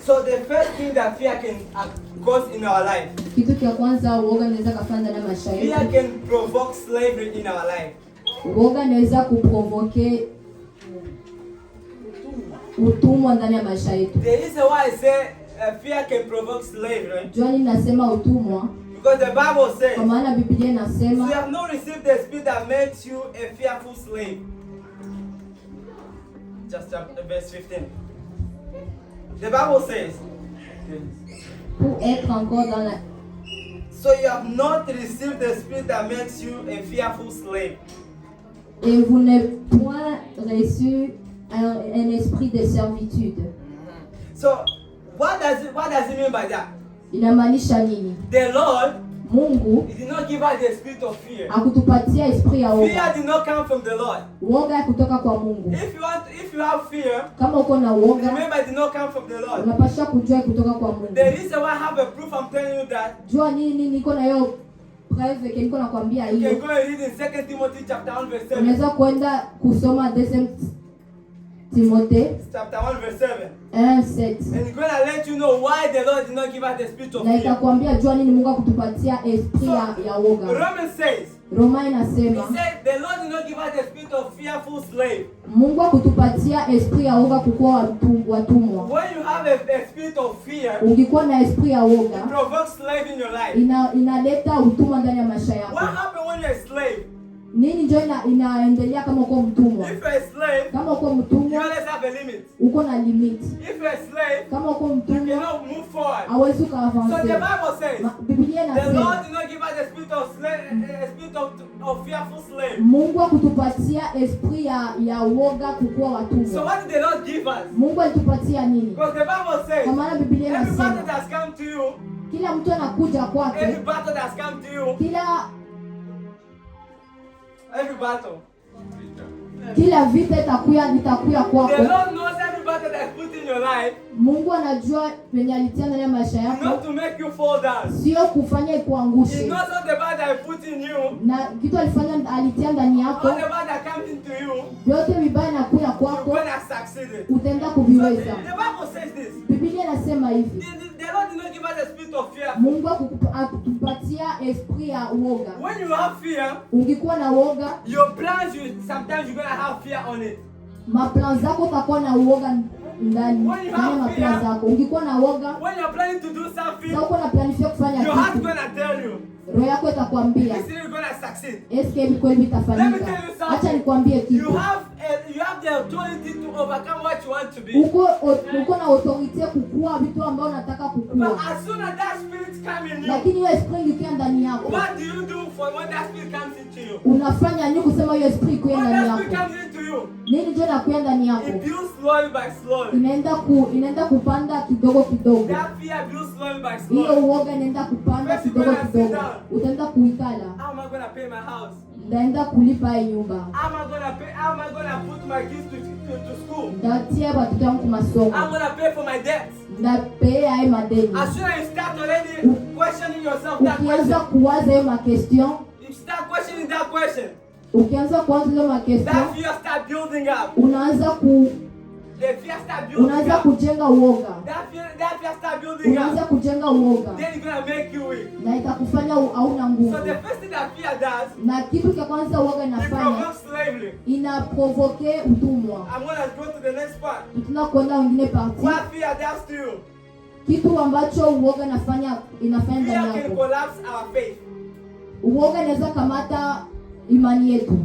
So the first thing that fear can cause in our life, Kitu cha kwanza woga inaweza kufanya ndani ya maisha fear yetu. can provoke slavery in our life. Woga inaweza kuprovoke utumwa ndani ya maisha yetu. The reason why I say fear can provoke slavery, Jua nini nasema utumwa? because the Bible says, Kwa maana Biblia you inasema have not received the spirit that makes you a fearful slave. Just verse 15. The Bible says, pour être encore dans la so you have not received the spirit that makes you a fearful slave. et vous n'avez point reçu un esprit de servitude. So what does it mean by that? Inamaanisha nini? The Lord Mungu He did not give us the spirit of fear. hakutupatia esprit ya Fear woga. did not come from the Lord. Woga kutoka kwa Mungu. If you have fear, Kama uko na woga, remember it did not come from the Lord. unapaswa kujua kutoka kwa Mungu. The reason why I have a proof, I'm telling you that. Jua nini niko na hiyo preuve ke niko nakwambia You hiyo. can go and read in 2 Timothy chapter 1 verse 7. Unaweza kwenda kusoma 2 Timothée Chapter 1 verse 7. 1:7. And it's going to let you know why the Lord did not give us the spirit of Na fear. itakwambia jua nini Mungu akutupatia esprit ya woga. Romans says, Roma he inasema said, the Lord did not give us the spirit of fearful slave. Mungu akutupatia esprit ya woga kukuwa watumwa. When you have a spirit of fear, Ukikuwa na esprit ya it woga provokes slave in your life. inaleta utumwa ndani ya maisha yako. What happens when you're a slave? Nini ndio inaendelea kama uko mtumwa? If you're a slave, Kama uko you mtumwa always have a limit. uko na limit. If you're a slave, Kama uko you mtumwa cannot move forward. hauwezi So the ukaavanse. Bible says, Biblia the Lord inasema did not give us the spirit of slave, a spirit of fearful slave. Mungu akutupatia esprit ya woga kukuwa So watumwa. what did the Lord give us? Mungu alitupatia nini? Because the Bible says, Kwa maana Biblia every battle inasema that's come to you, kila mtu anakuja every kwake, battle that's come to you, every battle. kila vita itakuya The kwako. Lord knows every battle that's put in your life, Mungu anajua venye alitia ndani ya maisha not yako, to make you fall down. sio kufanya He ikuangushe. knows all the battle that put in you, Na kitu alitia ndani yako, all the battle that comes into you, vyote vibaya nakuya you're kwako, going to succeed. utaenda So kuviweza. the Bible says this. Biblia inasema hivi, The Lord did not give us a spirit of fear. Mungu akutupatia esprit ya uoga. When you have fear, Ukikuwa na uoga, your plans, sometimes you're going to have fear on it. maplan zako utakuwa na uoga ndani When you ya have maplan fear, zako. Ukikuwa na uoga, when you're planning to do something, sasa uko na planifia kufanya your heart's kitu, going to tell you, roho yako itakwambia this is going to succeed. eske hivi kweli Let me vitafanyika. tell you something. Acha nikwambie You kitu, have the authority to overcome what you want to be. uko na autorite kukua vitu ambao unataka But kukua, as soon as that spirit comes in you, lakini hiyo esprit ikiwa ndani yako, what do you do for when that spirit comes into you? unafanya nini kusema hiyo esprit ikuwe When ndani that spirit yako? comes into you, Nini ndio inakuwa ndani yako? it builds slowly by slowly. Inaenda kupanda kidogo kidogo. That fear builds slowly by Hiyo slowly. uoga inaenda kupanda First you kidogo gotta sit kidogo. down. Utaenda kuikala, How am I going to pay my house? ndaenda kulipa hii nyumba, How am I going to pay? How am I going to put my kids to school? ndatia watoto wangu masomo, I'm going to pay for my debts. ndapea hayo madeni. As soon as you start already questioning yourself that Ukianza question, kuwaza hiyo makestion, you start questioning that question, ukianza kuwaza hiyo makestion, that fear start building up. unaanza The fear start building unaanza up. kujenga uoga, That fear start building unaanza up. kujenga uoga Then it's going to make you weak. na itakufanya hauna nguvu. So the first thing that fear does, Na kitu cha kwanza uoga it inafanya, provokes slavery. inaprovoke utumwa. I'm going to go to the next part. Tunakwenda wengine parti. What fear does to you? Kitu ambacho uoga inafanya Fear ndani can yako. collapse our faith. Uoga inaweza kamata imani yetu.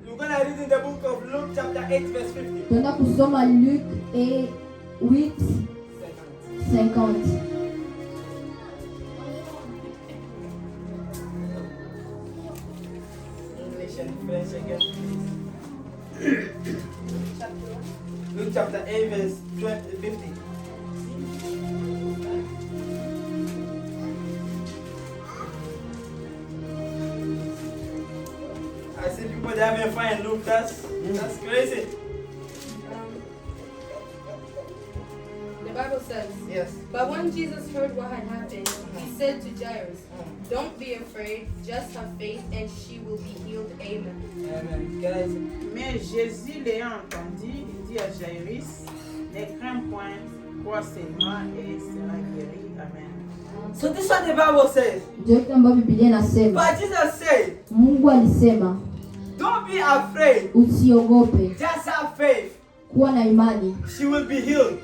You're going to read in the book of Luke chapter 8 verse 50. Tuenda kusoma Luc 8:50. English and French again, please. Luke chapter 8 verse 50. I see people that haven't find Luke. That's crazy. The Bible says, Yes. but when Jesus heard what had happened, he said to Jairus, don't be afraid, just have faith and she will be healed. Amen. Amen. Guys, Mais Jésus l'ayant entendu, il dit à Jairus, ne crains point, crois seulement et sera guéri. Amen. so this is what the Bible says. Ndio kitu ambacho Biblia inasema. But Jesus said, Mungu alisema don't be afraid, usiogope, just have faith. kuwa na imani, She will be healed.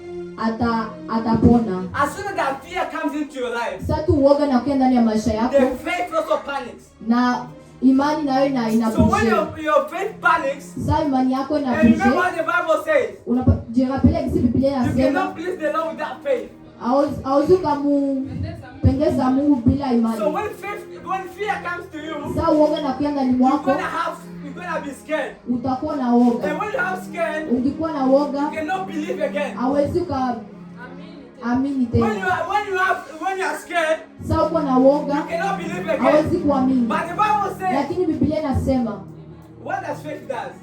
atapona. As soon as that fear comes into your life, Sasa tu uoga nakuja ndani ya maisha the yako faith also panics. na imani nayo So when inabushe. your faith panics, Sasa imani yako and remember inabushe. what the Bible says, Unajirapele kisi Biblia you inasema cannot please the Lord without faith. hauwezi kumpendeza Mungu bila So imani. when fear comes to you, Sasa uoga nakuja ndani you're mwako, gonna be scared. utakuwa na uoga. And when you have scared, Ukikuwa na you uoga, cannot believe again. hauwezi amini When tena. you are scared, Sasa uko na you woga, cannot believe again. hawezi kuamini. But the Bible says, Lakini Biblia inasema what does faith does?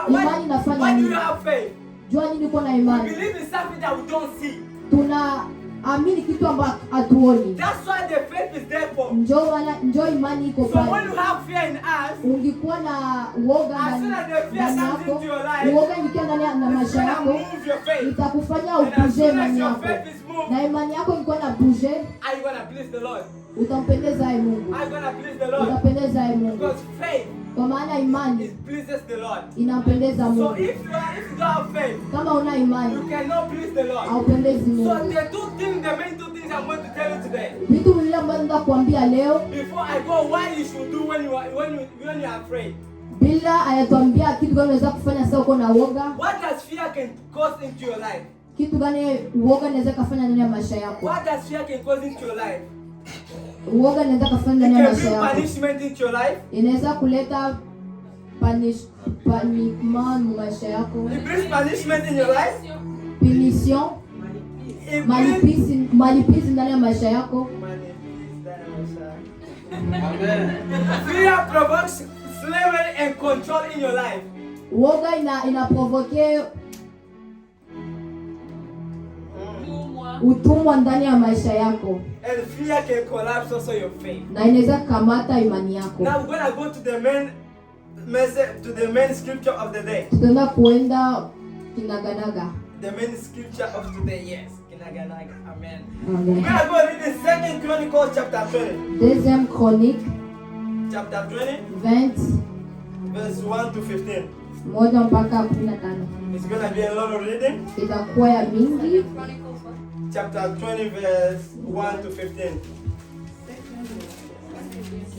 Imani inafanya Why do nini? you have faith? Jua nini uko na We imani? believe in something that we don't see. Tunaamini kitu ambacho hatuoni. That's why the faith is there for. Njoo imani iko So when pale. you have fear in us, Ungekuwa na woga as soon as the fear ndani comes yako, into your life, uoga ikiwa ndani ya it's maisha gonna yako, move your faith. itakufanya And as upuje soon as imani your yako. faith is moved, Na imani yako ikiwa na buje, are you gonna please the Lord? utampendeza yeye Mungu. Are you gonna please the Lord? Utapendeza yeye Mungu. Because faith Kwa maana imani it pleases the Lord. inampendeza So Mungu. if you don't have faith, Kama una you imani, cannot please the Lord. haupendezi So Mungu. the main two things I'm going to tell you today. Vitu vile ambavyo nataka kuambia leo, Before I go, what you should do when you are afraid. bila ayatuambia kitu gani unaweza kufanya sasa uko na woga, What does fear can cause into your life? kitu gani uoga inaweza kufanya ndani ya maisha yako. What does fear can cause into your life? Uoga inaweza kufanya It ndani ya can maisha bring yako. punishment into your life. Inaweza kuleta punishment mu maisha yako. It brings punishment in your life. Punition, It brings malipizi ndani ya maisha yako. Amen. fear provokes slavery and control in your life. Uoga inaprovoke utumwa ndani ya maisha yako, And fear can collapse also your faith. na inaweza kukamata imani yako. Now we're gonna go to the main message, to the main scripture of the day. Tutaenda kuenda kinaganaga. The main scripture of today, yes. Kinaganaga. Amen. Amen. We're gonna go read in 2 Chronicles chapter 20. Deuxième Chronique Chapter 20, 20 verse 1 to 15. moja mpaka 15. It's gonna be a lot of reading. Itakuwa ya mingi. Chapter 20, verse 1 to 15.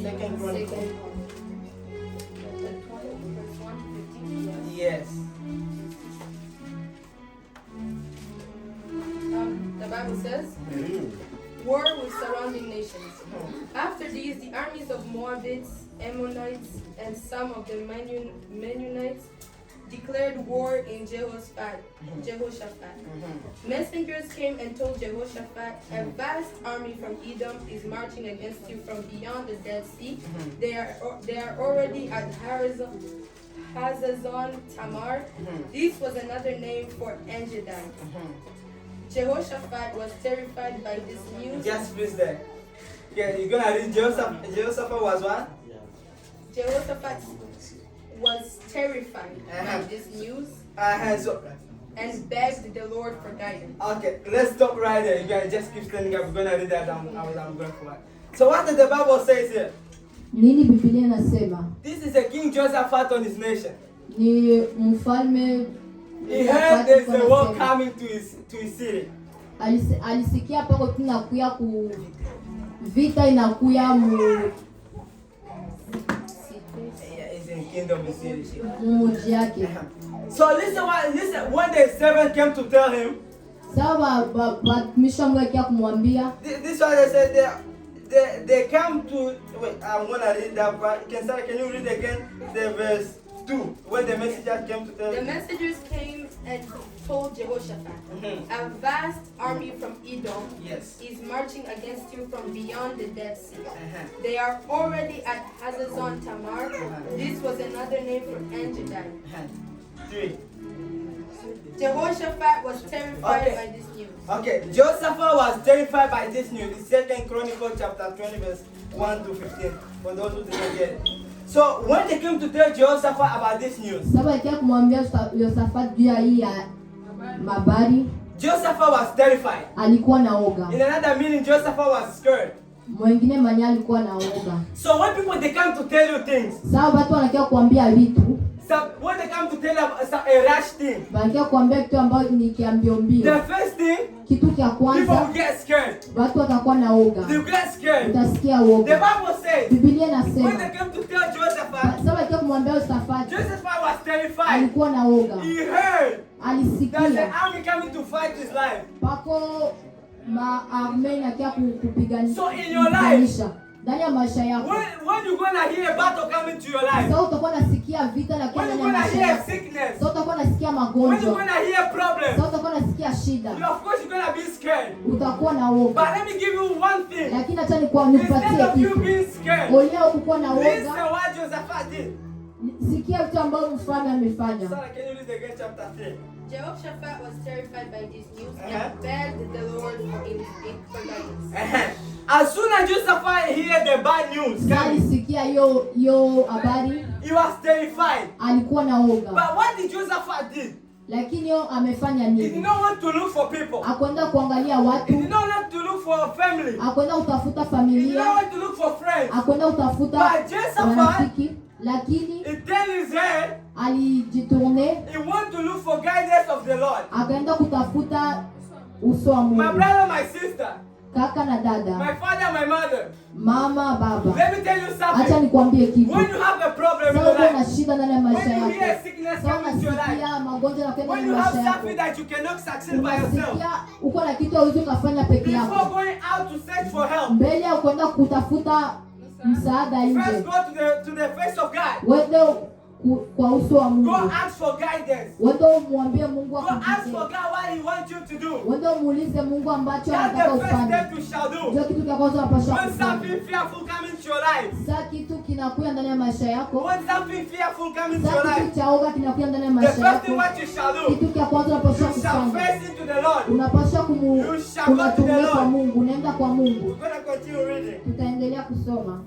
2 Chronicles. Yes. The Bible says, war with surrounding nations. After these, the armies of Moabites, Ammonites, and some of the Mennonites declared war in Jehoshaphat. Messengers came and told Jehoshaphat, a vast army from Edom is marching against you from beyond the Dead Sea. They are already at Hazazon Tamar. This was another name for Engedi. Jehoshaphat was terrified by this news. Just please there. Yeah, you're gonna read Jehoshaphat was what? Jehoshaphat was terrified by this news So, and begged the Lord for guidance. okay, let's stop right there. You guys just keep standing up. We're gonna read that. I'm going for it. So what did the Bible says here? Nini Biblia inasema? This is a King Jehoshaphat on his nation. Ni mfalme He heard there's a war coming to his city. alisikia pako tunakuya ku vita inakuya mu Yeah, it's in Kingdom city. muji yake. So listen, when the servant came to tell him, Sawa watumishi wangu wakia kumwambia, this one they said they come to, wait, I'm gonna read that part. Can you read again the verse 2, when the messengers came to tell The him? messengers came and told Jehoshaphat, a vast army from Edom Yes. is marching against you from beyond the Dead Sea. They are already at Hazazon Tamar. This was another name for Engedi. 3. Jehoshaphat was terrified Okay. by this news. Okay, Jehoshaphat was terrified by this news. The 2 Chronicles chapter 20 verse 1 to 15. For those who didn't get it. So when they came to tell Jehoshaphat about this news, sababu wakia kumwambia Yosafat juu ya hii ya mabari, Jehoshaphat was terrified. alikuwa na oga. In another meaning, Jehoshaphat was scared. Mwingine manya alikuwa na oga. So when people they come to tell you things, Sababu watu wanakia kuambia vitu, when they come to tell you a rash thing, wanakia kuambia kitu ambayo ni kiambio the mbio. first thing, Kitu kia people kwanza will get scared. watu watakuwa na oga. They will get scared. Utasikia The oga. Bible says, Biblia when they inasema came to tell Jehoshaphat, sababu wakia kumwambia Yosafat Jehoshaphat was terrified. alikuwa na oga. He heard there's Alisikia an army coming to fight his life. pako maarmeni akia kupigania So in your life, ndani ya maisha yako. when you're gonna hear a battle coming to your life, Sasa utakuwa nasikia vita na when kila you're ndani ya gonna maisha hear yako. sickness, Sasa utakuwa nasikia when you're magonjwa. gonna hear problems, Sasa utakuwa nasikia shida, of course you're gonna be scared. utakuwa na woga. But let me give you one thing. Lakini acha Instead nikupatie of you kitu. being scared, Oleo kukuwa na listen woga, what Joseph did. sikia vitu ambavyo mfalme amefanya. Sarah, can you read again chapter 3? Jehoshaphat was terrified by this news Uh-huh. and begged the Lord for guidance. As soon as Joseph heard the bad news Sasa coming, alisikia hiyo habari, he was terrified. alikuwa na woga. But what did Joseph do? Lakini yo amefanya He did nini? not want to look for people. Akwenda kuangalia He watu, did not want to look for a family. akwenda utafuta He did not familia, want to look for friends. akwenda utafuta But Josephat, marafiki, lakini he turned his head. alijitourne, He wanted to look for guidance of the Lord. akaenda kutafuta uso wa My Mungu. brother, my sister, Kaka na dada, my father, my mother. mama, baba, Let me tell you acha something. nikwambie kitu. When you have a problem in Sasa your uko na life, shida ndani ya maisha when you hear yako, sickness sasa coming to your life, unasikia magonjwa yanakwenda when ndani you ya have maisha something yako, that you cannot succeed by yourself, unasikia uko na kitu hauwezi ukafanya peke before yako, going out to search for help, mbele ya kwenda kutafuta msaada first nje, go to the face of God. wende kwa uso wa Go Mungu, ask for guidance. wende umwambie Mungu Go ask for akujibu, God what He wants you to do. wende umuulize Mungu ambacho That's anataka the first ufanye. step you shall do. Ndio kitu cha kwanza unapaswa When kufanya. something fearful comes into your life, Sasa kitu kinakuja ndani ya maisha yako, when something fearful comes into your sasa life, kitu cha oga kinakuja ndani ya the maisha first thing yako, what you shall do, kitu cha kwanza unapaswa you shall kufanya, face into the Lord. unapaswa You shall go to the kunatumia kwa Lord. Mungu, unaenda kwa Mungu. We're going to continue reading. Tutaendelea kusoma.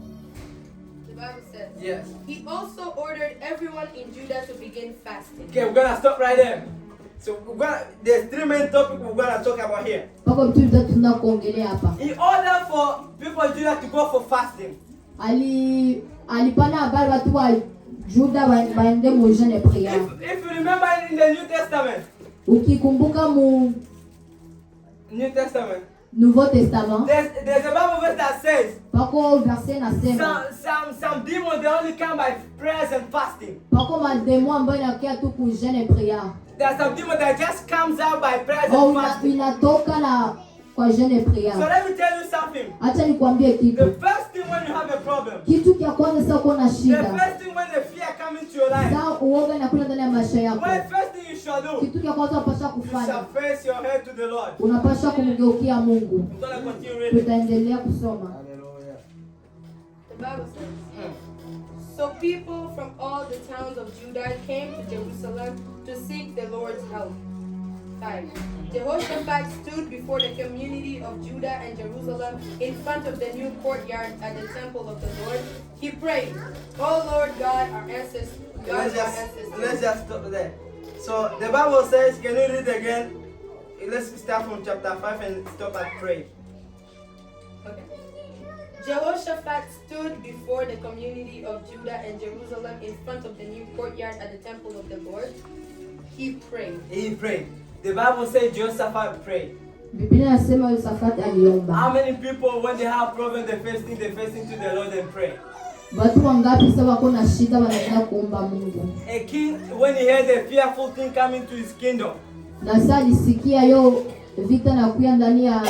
The Bible says, Yes. He also ordered everyone in Judah to begin fasting. Okay, we're going to stop right there. So there's three main topics we're going to talk about here. Pako vitu vitatu tunakuongelea hapa. In order for people in Judah to go for fasting, Alipana habari watu wa Juda waende mu jeûne et prière. if you remember in the New Testament, Ukikumbuka mu Nouveau Testament, there's a Bible verse that says pako verset nasema, some demons they only come by prayers and fasting. pako mademo ambayo inakia tu ku jeûne et prière. There are some demons that just comes out by prayers Au and fasting. inatoka na kwa jeûne et So prière. let me tell you something. Acha nikwambie The kitu. first thing when you have a problem, Kitu kia kwanza sasa uko na the shida. first thing when the fear comes into your life, Sasa uoga inakuja ndani ya maisha yako. what first thing you shall do, Kitu kia kwanza unapaswa you kufanya, shall face your head to the Lord. unapaswa kumgeukia Mungu. I'm gonna continue reading. Tutaendelea kusoma. Hallelujah. The Bible says, So people from all the towns of Judah came to Jerusalem to seek the Lord's help. 5. Jehoshaphat stood before the community of Judah and Jerusalem in front of the new courtyard at the temple of the Lord. He prayed, "O Lord God, our ancestors, God of our Let's ancestors." just stop there. So the Bible says, can you read again? Let's start from chapter 5 and stop at 3. Okay. Jehoshaphat stood before the community of Judah and Jerusalem in front of the new courtyard at the temple of the Lord. He prayed. He prayed. The Bible says Jehoshaphat prayed. Biblia inasema Yosafati aliomba. How many people, when they have problems, they face into the Lord and pray? Watu wangapi sasa wako na shida wanaenda kuomba Mungu? A king, when he heard a fearful thing coming to his kingdom, Na sasa alisikia yo vita na kuya ndani ya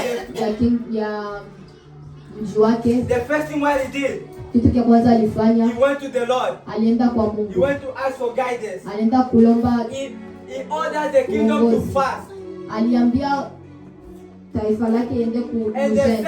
mji wake. the first thing what he did, Kitu cha kwanza alifanya, he went to the Lord. alienda kwa He Mungu. went to ask for guidance. Alienda kulomba, He ordered the kingdom to fast. aliambia taifa lake iende And kujeni.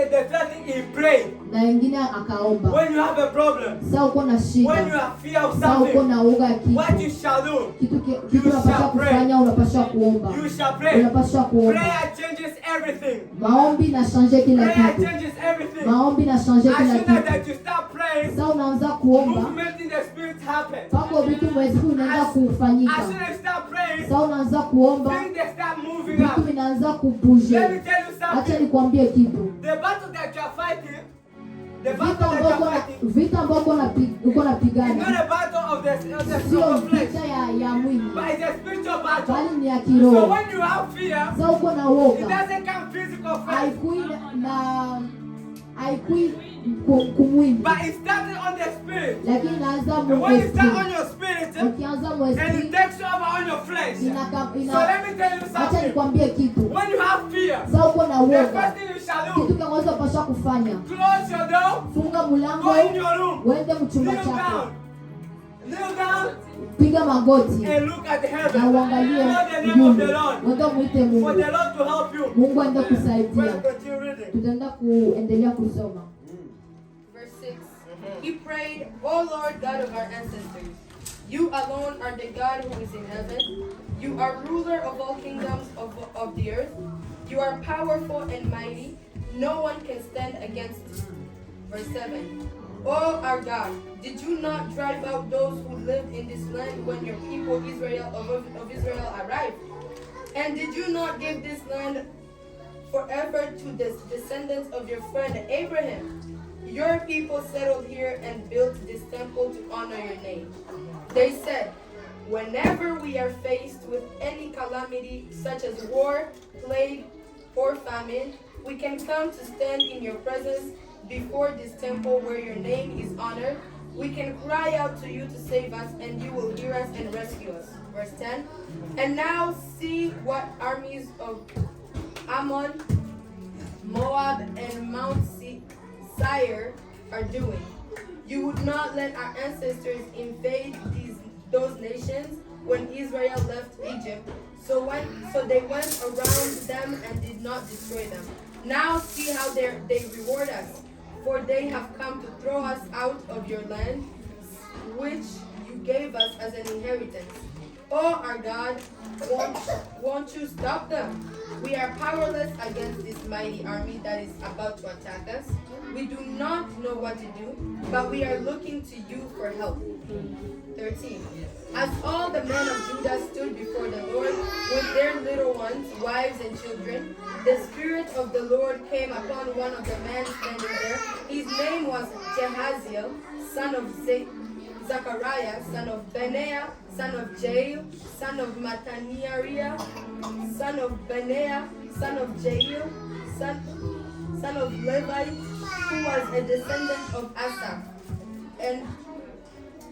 the third thing, he prayed. Na wengine akaomba. When you have a problem, Sasa uko na when you shida, have fear of sasa uko something, na uoga ya what you kitu. shall do, Kitu unapaswa kufanya, unapaswa kuomba. you shall pray. Unapaswa kuomba. Prayer changes everything. Maombi na change kila Prayer kitu. changes everything. Maombi na change As kila soon as kitu. that you start praying, Sasa unaanza kuomba, movement in the spirit happens. pako vitu mwezi unaenda As kufanyika. soon as you start praying, Sasa unaanza kuomba, things they start moving vitu up. vinaanza Let kubuje. me tell you Acha something. nikwambie kitu. The battle that you are fighting, the Vita battle that you ambao are fighting, vita ambao uko is not napigana a battle of the sio flesh, vita ya mwili, but it's a spiritual battle. bali ni ya So kiroho. when you have fear, Sasa uko na it woga, doesn't come physical first, haikui kumwili, but it started on the spirit. lakini inaanza And when you start on mwezi. your spirit, Ukianza and mwezi it takes over on your flesh. So ina let me tell you acha something. nikwambie kitu. When you have fear, Sasa uko na the woga, first thing you shall kitu do, cha kwanza unapaswa kufanya, close your door, funga mlango, go in your room, uende mchumba kneel chako, down, Kneel down piga magoti and look at na heaven. uangalie Call the name of the mbingu. Lord. Wenda mwite For Mungu. the Lord to help you. Mungu aende We'll kusaidia. continue reading. Tutaenda kuendelea kusoma. Verse 6. He prayed, O Lord God of our ancestors, you alone are the God who is in heaven. You are ruler of all kingdoms of the earth. You are powerful and mighty. No one can stand against you. Verse 7. O our God, did you not drive out those who lived in this land when your people of Israel arrived? And did you not give this land forever to the descendants of your friend Abraham? Your people settled here and built this temple to honor your name. They said, whenever we are faced with any calamity, such as war, plague, or famine, we can come to stand in your presence before this temple where your name is honored. We can cry out to you to save us, and you will hear us and rescue us. Verse 10. And now see what armies of Ammon, Moab, and Mount Seir are doing. You would not let our ancestors invade those nations when Israel left Egypt. So they went around them and did not destroy them. Now see how they reward us, for they have come to throw us out of your land, which you gave us as an inheritance. Oh, our God, won't you stop them? We are powerless against this mighty army that is about to attack us. We do not know what to do, but we are looking to you for help. 13. As all the men of Judah stood before the Lord with their little ones, wives and children, the Spirit of the Lord came upon one of the men standing there. His name was Jehaziel, son of Zechariah, son of Benaiah, son of Jael, son of Mattaniah, son of Benaiah, son of Jael, son of Levi, who was a descendant of Asaph. And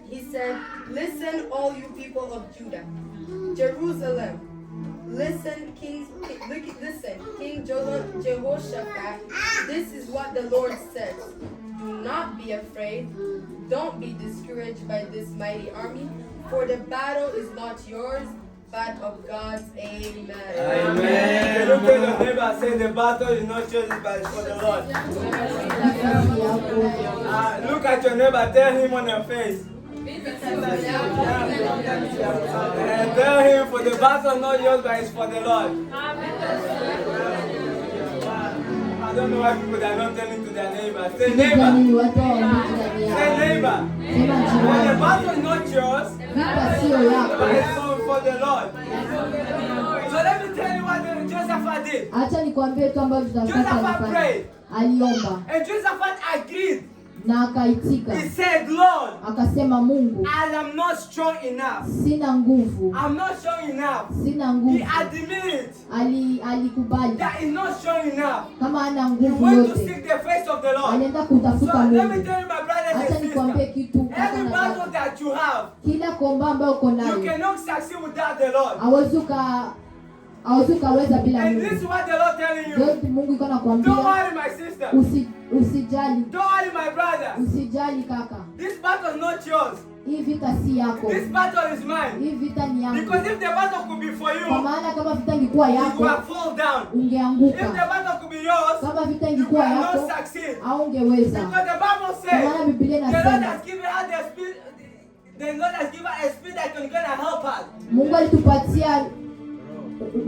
he said, listen, all you people of Judah, Jerusalem. Listen, King Jehoshaphat, this is what the Lord says. Do not be afraid. Don't be discouraged by this mighty army, for the battle is not yours, but of God's. Amen. Amen. Look at your neighbor, say the battle is not yours, but it's for the Lord. Look at your neighbor, tell him on your face. And tell him, for the battle is not yours, but it's for the Lord. I don't know why people are not telling to their neighbor. Say neighbor. Say neighbor. For the battle is not yours, but it's for the Lord. So let me tell you what Joseph did. Acha nikwambie tu ambayo Joseph prayed. Aliomba And Joseph agreed. na akaitika. He said, Lord, Akasema, Mungu, I am not strong enough. sina nguvu. I'm not strong enough. Sina He nguvu. admitted Alikubali that he's not strong enough. kama ana He nguvu went to yote. seek the face of the Lord. Alienda So kutafuta let me Mungu. tell you, my brothers Acha and nikwambie sisters, kitu kaka every na battle dada. that you have, Kila komba ambayo uko you nayo cannot succeed without the Lord. hauwezi ukaweza bila And Mungu. this is what the Lord telling you. Yote Mungu iko Don't nakwambia, worry, my sister. usijali. Don't worry, my brother. Usijali kaka. This battle is not yours. Hii vita si yako. This battle is mine. Hii vita ni yangu. Because if the battle could be for you, Kwa maana kama vita ingekuwa you yako, will fall down. If ungeanguka. the battle could be yours, Kama vita you ingekuwa will yako, not succeed. au ungeweza. Because the Bible Kwa maana says Biblia the Lord inasema has given us the spirit. The Lord has given us a spirit that can help us. Mungu alitupatia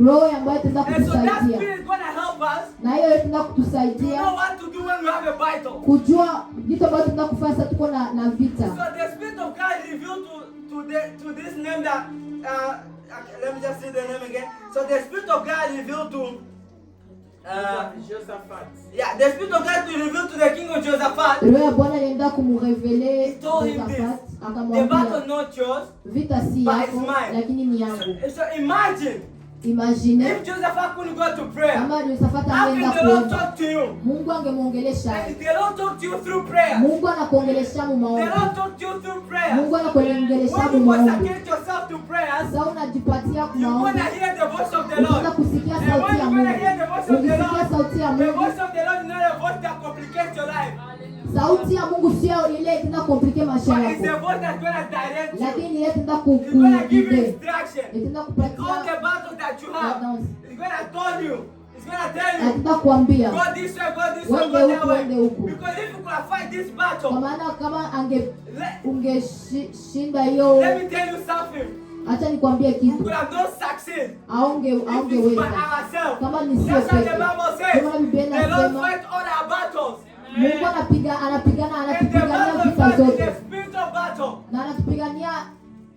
roho ambayo itaweza And so that kutusaidia. spirit is going to help us Na hiyo itaweza to kutusaidia know what to do when we have a battle. kujua vitu ambavyo tunataka kufanya sasa tuko na vita. So the spirit of God revealed to this name that let me just say the name again. So the spirit of God revealed to Josaphat. yeah, the spirit of God revealed to the king of Josaphat. Roho ya Bwana alienda kumrevele He told him this. Josaphat, The akamwambia battle is not yours. vita si But yako it's mine. lakini ni yangu. So imagine Imagine if Josaphat couldn't go to prayer. kama Josaphat How ameenda can the Lord kuomba, talk to you? Mungu angemuongelesha. And the Lord talk to you through prayer. Mungu anakuongelesha mu The maombi. Lord talk to you through prayer. Mungu anakuongelesha When mu you maombi. consecrate yourself to prayers, Sasa unajipatia you're going to maombi, hear the voice of the Utaanza Lord. kusikia And sauti when ya you're going to hear the Mungu. voice of the Ukisikia Lord, sauti ya the Mungu, voice of the Lord is not a voice that complicates your life. sauti ya Mungu sio ile itenda komplike maisha But it's a yako, voice that's going to direct you. lakini ile itenda It's going to give you kuguide, instruction. itenda All kupatia the battles that you have, it's going to tell you. It's going to tell you. atenda kuambia Go this way, go this way, wende go that huku, way. wende huku. Because if you could fight this Kwa battle, maana kama let, ungeshinda hiyo, let me tell you something. acha nikwambie We kitu, could have not succeed if it's by aungeweza ourselves. kama ni sio That's what the peke. Bible Kwa says. maana Biblia The Lord inasema fight all our battles. Mungu anatupigania And the battle vita fight is zote, a spiritual battle. na anatupigania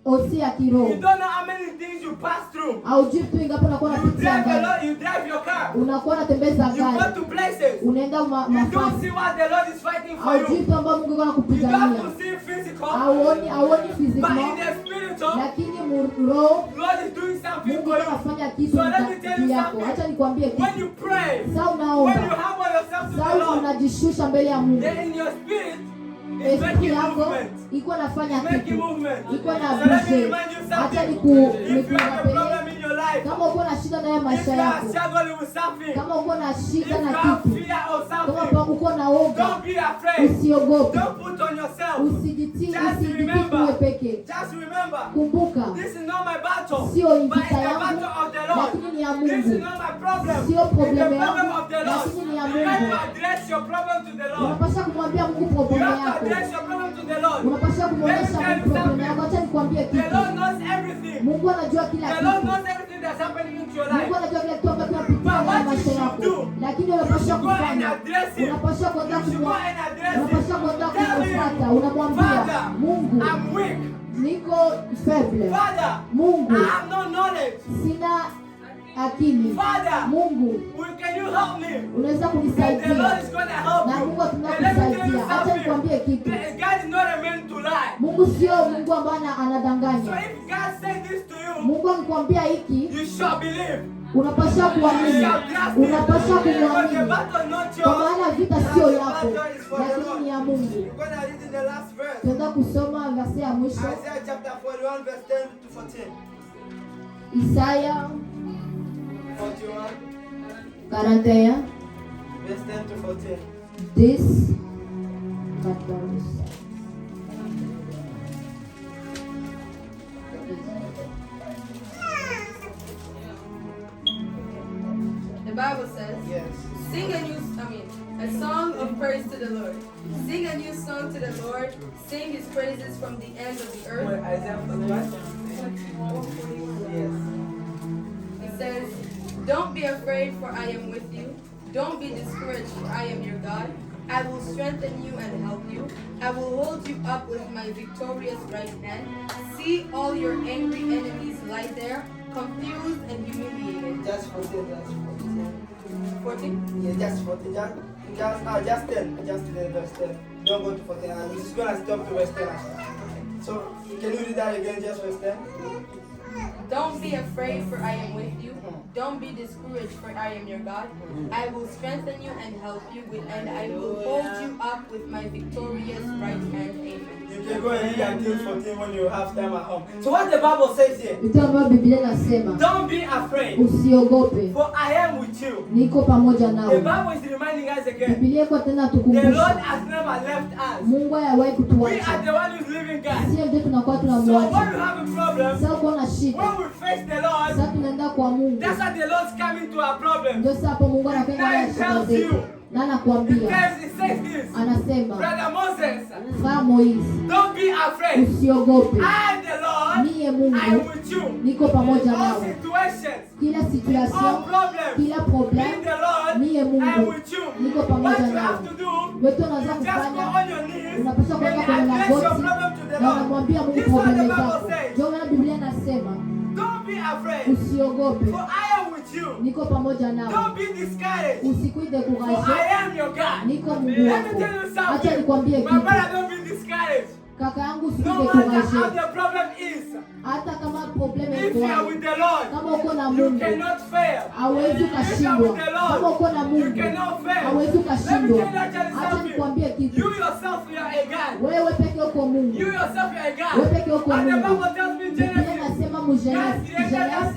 osi ya You kiroho. don't know how many things you pass through. Haujui tu ingapo unakuwa You unapitia drive a ndani, lot, you drive your car. unakuwa unatembeza You go gari, to places. unaenda You don't mafasi, see what the Lord is fighting for haujui you. tu ambao Mungu You don't anakupigania, to see physical. hauoni But physical, in the spiritual, lakini roho God is doing something Mungu for you. anafanya kitu So let me tell juu you yako. something. Acha nikwambie When kitu, you pray, saa when you unaomba, humble yourself to the saa Lord, unajishusha mbele ya Mungu, then in your spirit, it's esprit making yako movement. iko nafanya Making kitu, movement. iko na So let me bouger. remind you Acha something. If you have a nikurapele, problem in your life, kama uko na shida na if maisha you are yako, struggling with something, kama uko na if shida you na have kitu, fear of kama something, uko na oga, don't be afraid. usiogope, Don't put on yourself. usijitie Just wewe remember. peke. Just remember, Kumbuka this is not my battle, sio but it's vita the yangu, battle of the Lord. lakini ni ya This is Mungu. not my problem. Sio It's the probleme problem yangu, of the Lord. lakini ni ya You have Mungu. to address your problem to the Lord. Unapaswa kumwambia Mungu You problemu have to yako, address your problem to the Lord. unapaswa kumwonyesha Mungu problemu yako. Acha nikwambie The kitu, Lord knows everything. Mungu anajua kila The Lord kitu. knows everything that's happening into your Mungu life. anajua kila kitu ambacho kinapitia But ndani what ya you maisha should yako, do, lakini You unapaswa should go and kufanya, address Him. unapaswa kwenda You should go kumwa, and address Him. unapaswa kwenda Tell kumfuata, Him, unamwambia Father, Mungu, I'm weak. niko feble, Father, Mungu I have no knowledge. sina akili, Father, Mungu can you help me? unaweza And the Lord kunisaidia, is going to help na you. Mungu And let me tell atakusaidia. you Acha nikwambie something. kitu, God is not a man to lie. Mungu sio Mungu ambaye So anadanganya. if God said this to you, Mungu akikwambia hiki, you shall believe. unapaswa You kuamini, shall trust Him. unapaswa Because the kumwamini, battle is not kwa yours. maana vita But sio the yako, battle is for the lakini Lord. ni ya Mungu. We're going to read in the last verse. Tunaenda kusoma verse ya mwisho, Isaiah chapter 41 verse 10 to 14. Isaya 41 41 verse 10 to 14. 10 14. The Bible says, Yes. sing a song of praise to the Lord. Sing a new song to the Lord. Sing His praises from the ends of the Wait, earth. Isaiah 41? Yes. It says, don't be afraid, for I am with you. Don't be discouraged, for I am your God. I will strengthen you and help you. I will hold you up with my victorious right hand. See all your angry enemies lie there, confused and humiliated. Just 14, just 14. 14. Yeah, just 14. Just 10. Just verse 10. Don't go to 14. I'm just going to stop to verse 10. So, can you read that again, just verse 10? Don't be afraid, for I am with you. Don't be discouraged, for I am your God. I will strengthen you and help you, and I will hold you up with my victorious right hand. Amen. You can go and read until 14 when you have time at home. So what the Bible says here, Vitu ambavyo Biblia inasema, don't be afraid, usiogope, for I am with you. niko pamoja The nawe. Bible is reminding us again, Biblia iko tena the Lord tukumbusha, has never left us. Mungu hayawahi We are kutuacha. the one who's living God. Sio ndio tunakuwa So when you tunamwacha. have a problem, Sasa uko na shida, when we face the Lord, sasa tunaenda kwa Mungu. that's how the Lord's coming to our problem. Ndio sasa hapo Mungu anakwenda na shida zetu. Na anakuambia, Because it says this, anasema, Brother Moses, Faa Moizi, don't be afraid. usiogope. I, the Lord, Niye I am Mungu, with you. niko pamoja All nawe. situations, Kila all situation, problems, kila being problem, the Lord, Niye I am Mungu, with you. niko What pamoja you have nawe. to do, Wetu you unaweza just go kufanya, on your knees unapaswa and kwenda kwenye address your magoti problem to the na Lord. unamwambia Mungu This is what the probleme Bible zako. says. Ndio maana Biblia inasema, Don't be afraid, usiogope, for I am with you. niko pamoja nawe. Don't be discouraged, Usikuide for kuraje, I am your God. niko Mungu Let me wako. tell you Acha something. nikwambie My kitu, brother, don't be discouraged. kaka yangu, No usikuide matter how kuraje. the problem is, Hata kama probleme if iko you are wapi, with the Lord, kama uko na you Mungu cannot fail. hauwezi If you are ukashindwa. with the Kama Lord, uko na you Mungu cannot fail. hauwezi Let me ukashindwa. tell you Acha something. nikwambie kitu, You yourself, you are a God. wewe peke uko Mungu, You yourself, you are a wewe God. peke uko And the Mungu. Bible tells me in Biblia Genesis, inasema God Mgenesis, created us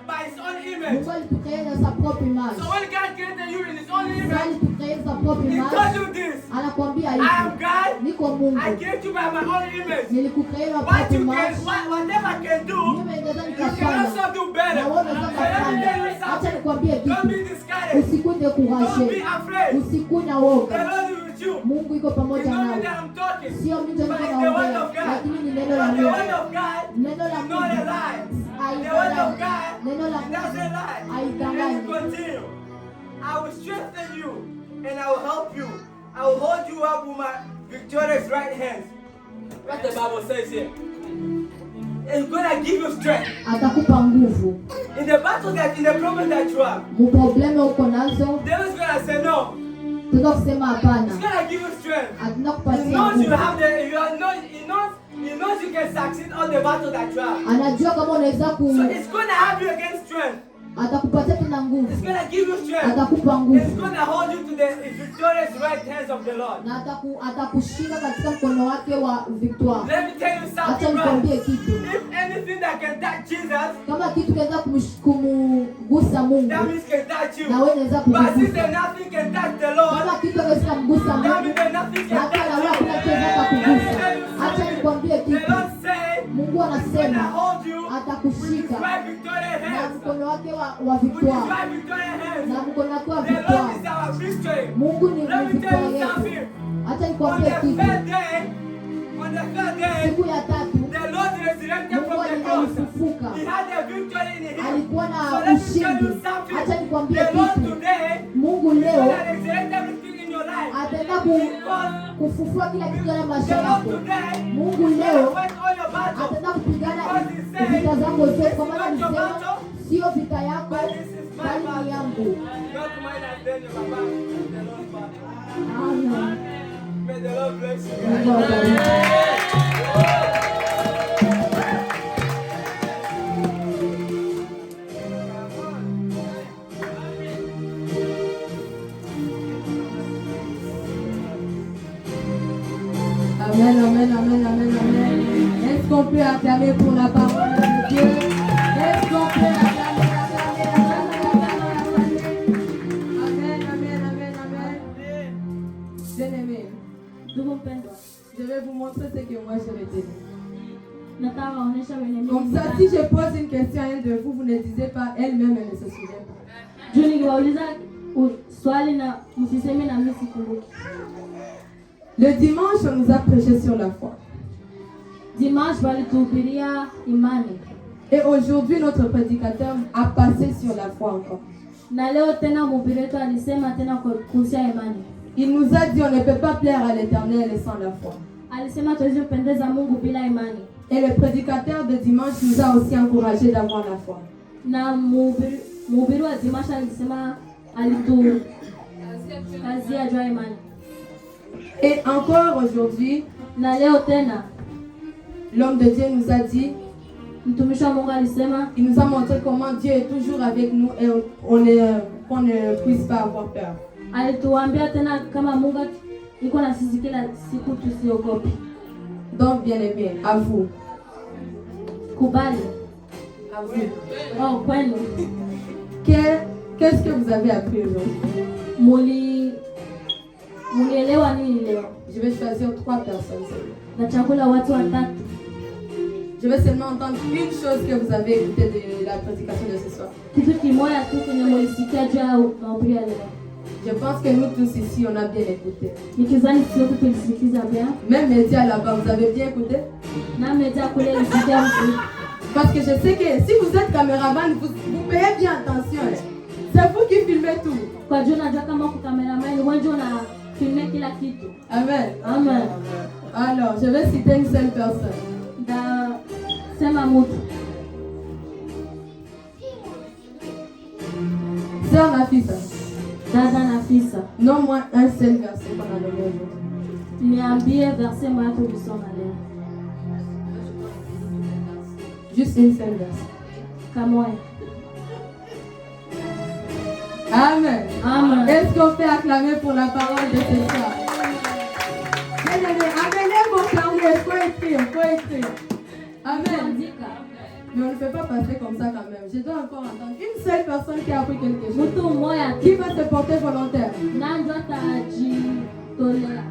by His own image. image. Mungu alitucrea na sa propre image. So when God created you in His own Sasa image, alitucrea na sa propre He image. told you this. Anakuambia I am hivi. God. Niko Mungu. I created you by my own image. Nilikukrea na What propre you image. can, whatever I can do, Mimi naweza you can nikafanya. also do better. Na wewe unaweza So let me kufanya. tell you Acha something. nikwambie Don't kitu. be discouraged. Usikue Don't be découragé. afraid. Usikue na The woga. Lord is with you. Mungu iko It's pamoja not me nawe. that I'm talking. Sio mimi ndio But niko it's the word naongea, of God. lakini ni neno la But the Mungu. word of God Neno la is not a Mungu lie. The word of God Neno la it doesn't lie. haidanganyi. And it continue. I will strengthen you and I will help you. I will hold you up with my victorious right hand. What the Bible says here. It's gonna give you strength. Atakupa nguvu. In the battle that in the problem that you have, Muprobleme uko nazo, devil's gonna say no. tuta kusema hapana. It's gonna give you strength. Atuna He kupatia knows you nguvu. have the he knows you can succeed on the battle that you have. Anajua kama unaweza So it's gonna have you against strength. atakupatia tena It's nguvu. gonna give you strength. Atakupa It's nguvu. gonna hold you to the victorious right hands of the Lord. Na atakushika katika mkono wake wa victoire. Let me tell you Acha something, nikwambie right? kitu. If anything that can touch Jesus, Kama kitu kinaweza kumgusa Mungu, that means can touch you. na wewe unaweza But since kugusa. there nothing can touch the Lord, Kama kitu kinaweza kumgusa that Mungu, means there nothing can hata na wewe touch hakuna you. kitu kinaweza kukugusa. Acha nikwambie The kitu. Lord said, Mungu when I anasema hold you with His atakushika right victorious na hands, mkono wake wa with His victoire. right victorious hands, Na mkono wake wa the Lord victoire. is our victory. Mungu ni Let me tell victoire you yetu. something. Acha On nikwambie the kitu. third day, Siku ya tatu the Lord resurrected Mungu from the cross. alifufuka. He had a victory in him. Alikuwa So na let me tell ushindi. you something. Acha nikwambie The Lord kitu. today Mungu is leo going to resurrect everything in your life. ataenda Because kufufua kila kitu ndani ya the maisha Lord yako. today Mungu is going leo to fight all your battles. ataenda kupigana Because he said, vita zako zote, kwa maana "This is not your alisema battle, sio vita yako but this is my bali ni battle." yangu. Not mine and then your Baba, the Lord's battle. Amen. May the Lord bless you. Mungu awabariki. Amen, amen, amen, amen, amen. Est-ce qu'on peut acclamer pour la parole de Dieu? Est-ce qu'on peut acclamer, Amen, amen, amen, amen. Bien-aimé, Ndugu mpendwa, je vais vous montrer ce que moi je retenu. nataka waonyesha wenye Comme ça, si je pose une question à un de vous, vous ne disiez pas, elle-même, elle ne se souvient pas. juu nikiwauliza swali na msiseme na mimi sikumbuki. Le dimanche, on nous a prêché sur la foi. Dimanche walituhubiria imani Et aujourd'hui, notre prédicateur a passé sur la foi encore. na leo tena mhubiri wetu alisema tena kuhusia imani. Il nous a dit on ne peut pas plaire à l'Éternel sans la foi. Alisema tuwezi kupendeza Mungu bila imani, Et le prédicateur de dimanche nous a aussi encouragé d'avoir la foi. na mhubiri wa dimanche alisema kazia juu ya imani. Et encore aujourd'hui, Na leo tena l'homme de Dieu nous a dit, mtumishi wa Mungu alisema il nous a montré comment Dieu est toujours avec nous et qu'on ne puisse pas avoir peur. alituambia tena kama Mungu iko na sisi kila siku, tusiogope. Donc, bien aimé, à vous. Kubali. À vous. Oh, kwenu Qu'est-ce que vous avez appris aujourd'hui? mulielewa nini leo? Je vais choisir 3 personnes seulement. Nachagula watu watatu. Je vais seulement entendre une chose que vous avez écoutée de la prédication de ce soir. Kitu kimoja tu kenye mulisikia juu ya mahubiri ya leo. Je pense que nous tous ici, on a bien écouté. Nikizani sote tulisikiza bien. Même Média là-bas, vous avez bien écouté? Na meja kule ilisikia mtu. Parce que je sais que si vous êtes caméraman, vous payez bien attention. C'est vous qui filmez tout. Kwa juu najua kama uko cameraman, wewe una filme kila kitu. Amen. Amen. Alors, je vais citer une seule personne. Da sema mtu. Sœur Nafisa, Dada Nafisa. non-moi un seul verset qu'on a donné aujourd'hui. Niambie verset moja tulisoma leo. Juste une seule verset. Kamoja. Amen. Amen. Est-ce qu'on peut acclamer pour la parole de ce soir? Bien-aimés, amenez vos carnets, faut écrire. Amen. Andika. Mais on ne peut pas passer comme ça quand même. Je dois encore entendre une seule personne qui a appris quelque chose. Mtu mmoja Qui va se porter volontaire? nani atajitolea?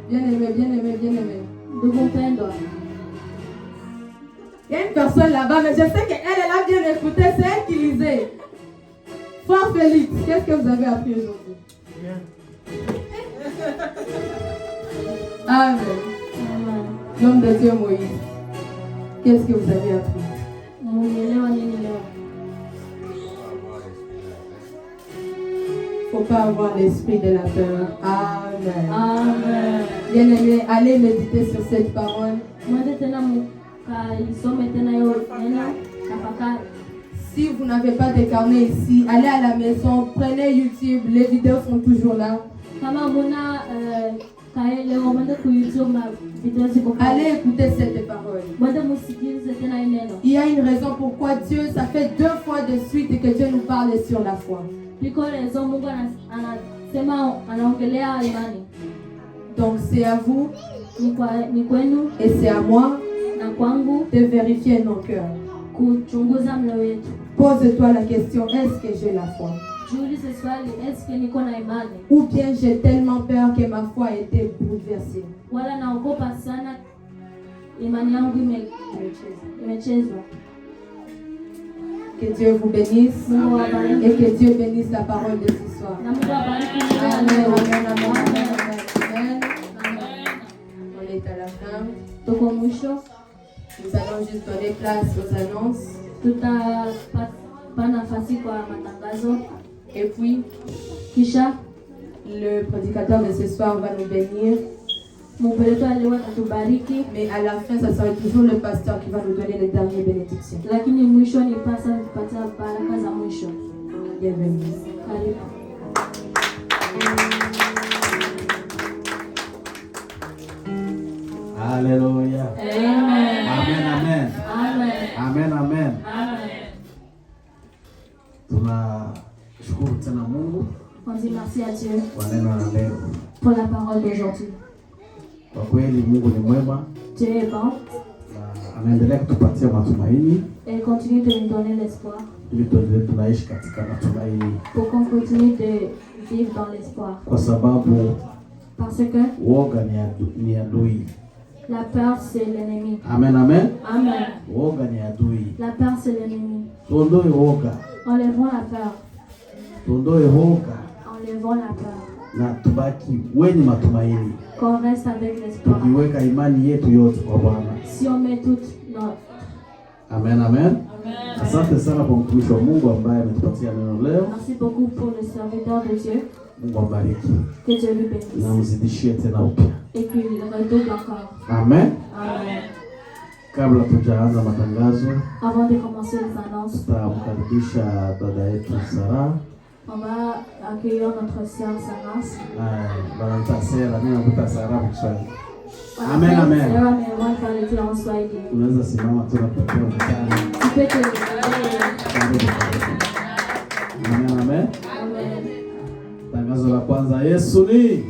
Bien aimé, bien aimé, bien aimé. Ndugu mpendwa, Il y a une personne là-bas, mais je sais qu'elle a bien écouté, c'est elle qui lisait. Frère Félix, qu'est-ce que vous avez appris aujourd'hui? Rien. Amen. L'homme de Dieu Moïse, qu'est-ce que vous avez appris? Unielewa nini leo? Il ne faut pas avoir l'esprit de la peur. Amen. Amen. Bien aimé, allez méditer sur cette parole. Mwende tena mkaisome tena hiyo neno, tafakari. Si vous n'avez pas de carnet ici, allez à la maison, prenez YouTube, les vidéos sont toujours là. Kama muna kae leo mwende ku YouTube na video ziko pale. Allez écouter cette parole. Mwende musikilize tena hii neno. Il y a une raison pourquoi Dieu, ça fait 2 fois de suite que Dieu nous parle sur la foi. Iko rezo Mungu anasema anaongelea imani. Donc c'est à vous Ni kwenu et c'est à moi na kwangu de vérifier nos cœurs. kuchunguza mioyo yetu. Pose-toi la question, est-ce que j'ai la foi? Jiulize swali, eske niko na imani? Ou bien j'ai tellement peur que ma foi a été bouleversée. Wala naogopa sana imani yangu imechezwa. Que Dieu vous bénisse et que Dieu bénisse la parole de ce soir. Na Mungu abariki Amen, neno. amen, amen, amen, amen. On est à la fin. Tuko mwisho, Nous allons juste donner place aux annonces. tutapa nafasi kwa matangazo. Et puis, Kisha le prédicateur de ce soir va nous bénir. Mungu wetu leo atatubariki, Mais à la fin, ça sera toujours le pasteur qui va nous donner les dernières bénédictions. lakini mwisho ni pasa kupatia baraka za mwisho. Bienvenue. Karibu. Hallelujah. Amen. Amen, amen. Amen. Amen, amen. Amen. Tunashukuru tena Mungu On dit merci à Dieu kwa neno la leo. pour la parole d'aujourd'hui. Kwa kweli Mungu ni mwema Dieu est bon na anaendelea kutupatia matumaini et il continue de nous donner l'espoir ili tuendelee tunaishi katika matumaini, pour qu'on continue de vivre dans l'espoir. kwa sababu Parce que woga ni adui. la peur, c'est l'ennemi. Amen, amen. Amen. Woga ni adui. La peur, c'est l'ennemi. Tuondoe woga, Enlevons la peur. tuondoe woga Enlevons la peur. na tubaki wenye matumaini, Qu'on reste avec l'espoir. tukiweka imani yetu yote kwa Bwana. Si on met toute notre... Amen, amen. Asante sana kwa mtumishi wa Mungu ambaye ametupatia neno leo. Merci beaucoup pour le serviteur de Dieu. Mungu ambariki Que Dieu lui bénisse. na mzidishie tena upya. Et qu'il redouble encore. Amen. Amen. Kabla tujaanza matangazo, Avant de commencer les annonces, tutamkaribisha dada yetu Sara. on va accueillir notre sœur Sarah. Baranta Sara, mimi nakuta Sara kwa Kiswahili. Amen, amen. Sarah, mais on va faire le dire en Swahili. Unaweza simama tu na kupewa mkono. Tu peux te lever. Amen, amen. Amen. Tangazo la kwanza, Yesu ni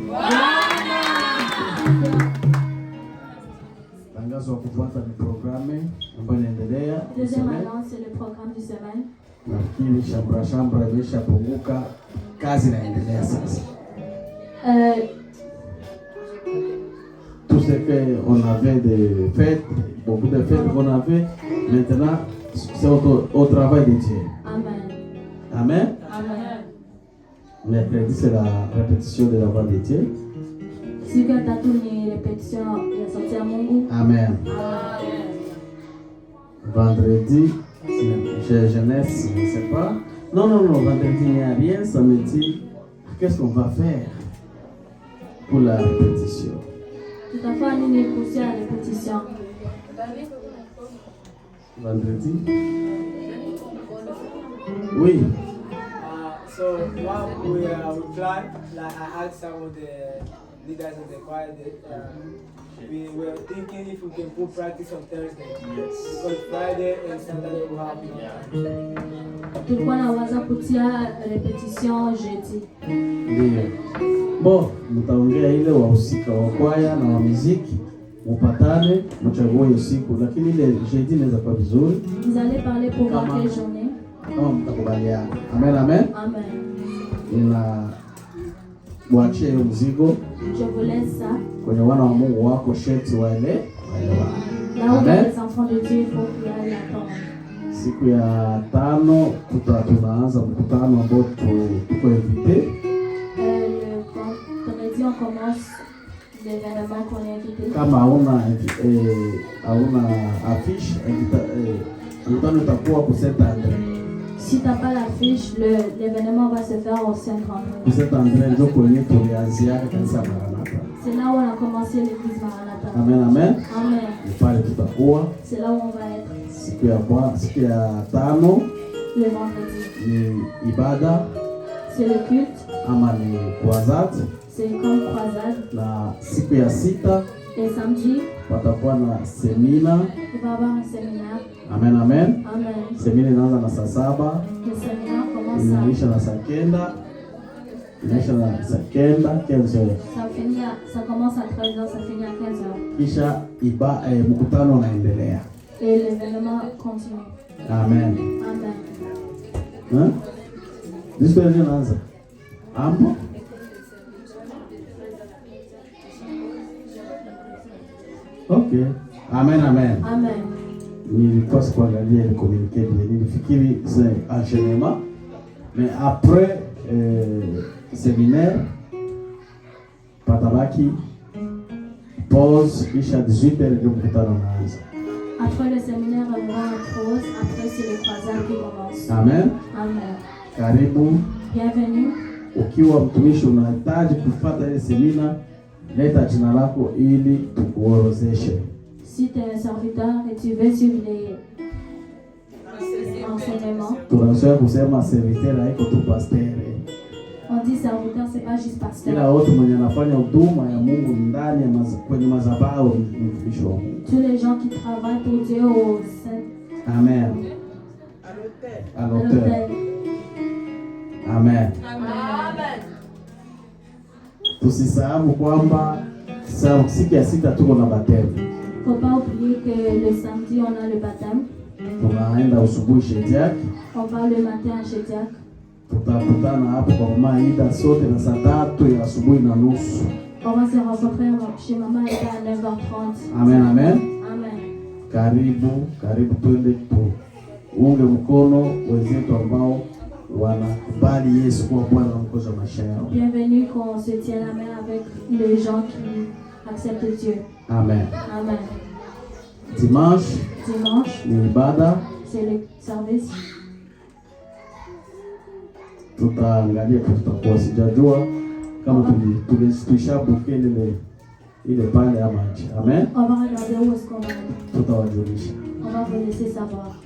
tangazo la kufuata ni programu ambayo inaendelea. Deuxième annonce, c'est le programme du semaine. Nafikiri shambra imeshapunguka, kazi inaendelea sasa. Tout ce qu'on avait de fêtes, beaucoup de fêtes qu'on avait, maintenant c'est au travail de Dieu. Amen. Amen. Amen. Mercredi c'est la répétition de la voix de Dieu. Siku ya tatu ni repetition ya sauti ya Mungu. Amen. Amen. Vendredi, c'est jeunesse, je ne sais pas. Non, vendredi il n'y a rien, ça me dit qu'est-ce qu'on va faire pour la répétition. Tutafanya nini kuhusu ya repetition? Vendredi? Oui. So while we plan, like I asked some of the leaders in the choir that we were thinking if we can put practice on Thursday. Yes. Because Friday and Saturday we have no. Tulikuwa nawaza kutia repetition jeudi. Ndio. Bo, mtaongea ile wahusika wa kwaya na wa muziki Mupatane, mchague hiyo siku, lakini ile jeudi inaweza kuwa vizuri. Vous allez parler pour quelle journée? Kama mtakubaliana. Amen, amen. Amen. Mwachie hiyo mzigo. Je vous laisse ça. Kwenye wana wa Mungu wako sheti waelewa. Là où les enfants de Dieu, il faut qu'il y ait l'attente. Siku ya 5 tunaanza mkutano ambao tuko invité. Le vendredi on commence l'événement qu'on est invité. Kama hauna affiche, mkutano utakuwa ku Saint-André. Si tu n'as pas l'affiche, l'événement va se faire au Saint-André. Ku Saint-André ndio kwenye tulianzia kanisa Maranatha. C'est là où on a commencé l'église Maranatha. Amen, amen. Amen. Pale tutakuwa. C'est là où on va être. Siku ya 5 le vendredi. Ni ibada. C'est le culte. Ama ni croisade. C'est comme croisade. Na siku ya 6 et samedi patakuwa na semina. Il va y avoir un séminaire. Amen, amen. Amen. Semina inaanza na saa 7. Le séminaire commence inaisha na saa 9. Inaisha na saa 15h. Ça commence à 13h, ça finit à 15h. Kisha mkutano unaendelea. Et l'événement continue. Amen. Amen. Disco inaanza. Hapo. Okay. Amen, amen. Amen. Nilikuwa sikuangalia ile communiqué vile, nilifikiri c'est enchaînement, mais après séminaire patabaki pause kisha 18h ndio mkutano unaanza. Après le séminaire, on va en pause. Après, c'est le croisade qui commence. Amen. Amen. Karibu. Bienvenue. Ukiwa mtumishi unahitaji kufuata ile semina, leta jina lako ili tukuorozeshe. Si tu es un serviteur et tu veux suivre les enseignements, tunazoea kusema serviteur haiko tu pasteur. On dit serviteur, c'est pas juste pasteur. Kila wote mwenye anafanya huduma ya Mungu ndani ya kwenye madhabahu ni mtumishi wa Mungu. Tous les gens qui travaillent pour Dieu au sein. Amen. À l'autel. Amen. Amen. Tusisahau kwamba siku ya 6 tuko na baptême. Faut pas oublier que le samedi on a le baptême. Tunaenda usubuhi Shediac. On va le matin à Shediac. Tutakutana hapo kwa mama Ida sote na saa 3 ya asubuhi na nusu. On va se rencontrer chez Maman Ida à 9h30. Amen, amen. Amen. Karibu twende tuunge mkono wenzetu ambao wanakubali Yesu kuwa Bwana na Mwokozi wa maisha yao. Bienvenue qu'on se tient la main avec les gens qui acceptent Dieu. Amen. Amen. Dimanche ni ibada. C'est le service. Tutaangalia tutakuwa sijajua kama tulishabuke ile pale ama nje. Amen. On va regarder où est-ce qu'on va être. Tutawajulisha. On va vous laisser savoir.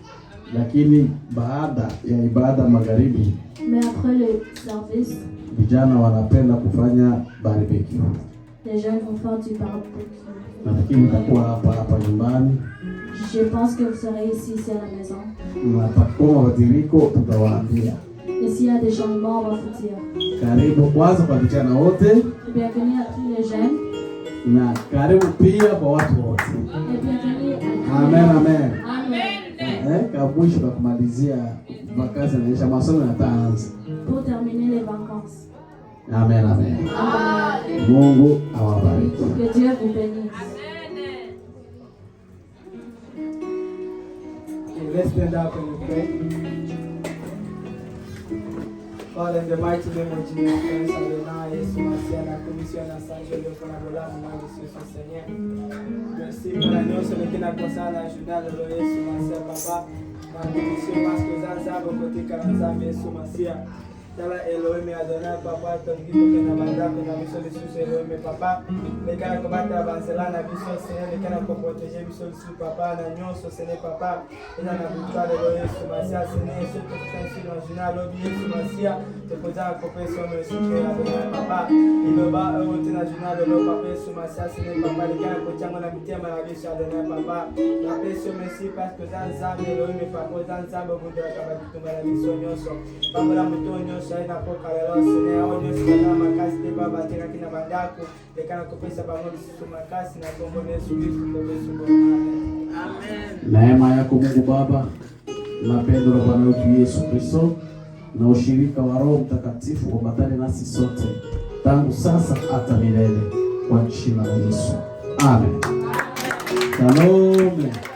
Lakini baada ya ibada magharibi, mais après le service, vijana wanapenda kufanya barbecue. Les jeunes vont faire du barbecue. Lakini mtakuwa hapa nyumbani. Je pense que vous serez ici, c'est à la maison. Na pakoma wadiriko tutawaambia. Et s'il y a des changements, on va vous dire. Karibu kwanza kwa vijana wote. Bienvenue à tous les jeunes. Na karibu pia kwa watu wote. Et bienvenue à tous. Amen, amen. Amen. Kabwisho kwa kumalizia vakansi naisha, masomo yataanza. Pour terminer les vacances. Amen, amen. Amen. Mungu awabariki. Que Dieu vous bénisse. Let's stand up and pray. Father, in the mighty name of Jesus Christ, Adonai, Yesu Masiya, na commission na sanjo leo kwa nabolamu na Yesu Seigneur. Merci pour la nuit sur lequel on a consacré la journée de Yesu Masiya, Papa. Na commission parce que Zanza côté Karanzam Yesu Masiya. Tala Elohim Adonai, Papa, ton guide na banda na mission de sous Elohim, Papa. Les gars qui battent avancer là na mission Seigneur, les gars qui protéger mission sous Papa, na nyonso Seigneur Papa. Et na victoire de Yesu Masiya, Seigneur, ce que tu as dans journal de Yesu Masiya. Te posa confession merci Adonai Papa. Iloba wote na journal de Papa Yesu Masiya, Seigneur Papa, les gars qui chango na mitema na biso Adonai Papa. Na peso merci parce que Zanza Elohim Papa, Zanza bobuda kabati tumba na mission nyonso. Papa la mutonyo shai na poka lelo sene onyo sina makasi de baba tena kina bandako dekana kupesa pamoja sisi makasi na Kombo Yesu Kristo kwa Yesu. Amen. Neema yako Mungu Baba na pendo la Bwana wetu Yesu Kristo na ushirika wa Roho Mtakatifu uambatane nasi sote tangu sasa hata milele kwa jina la Yesu. Amen. Shalom.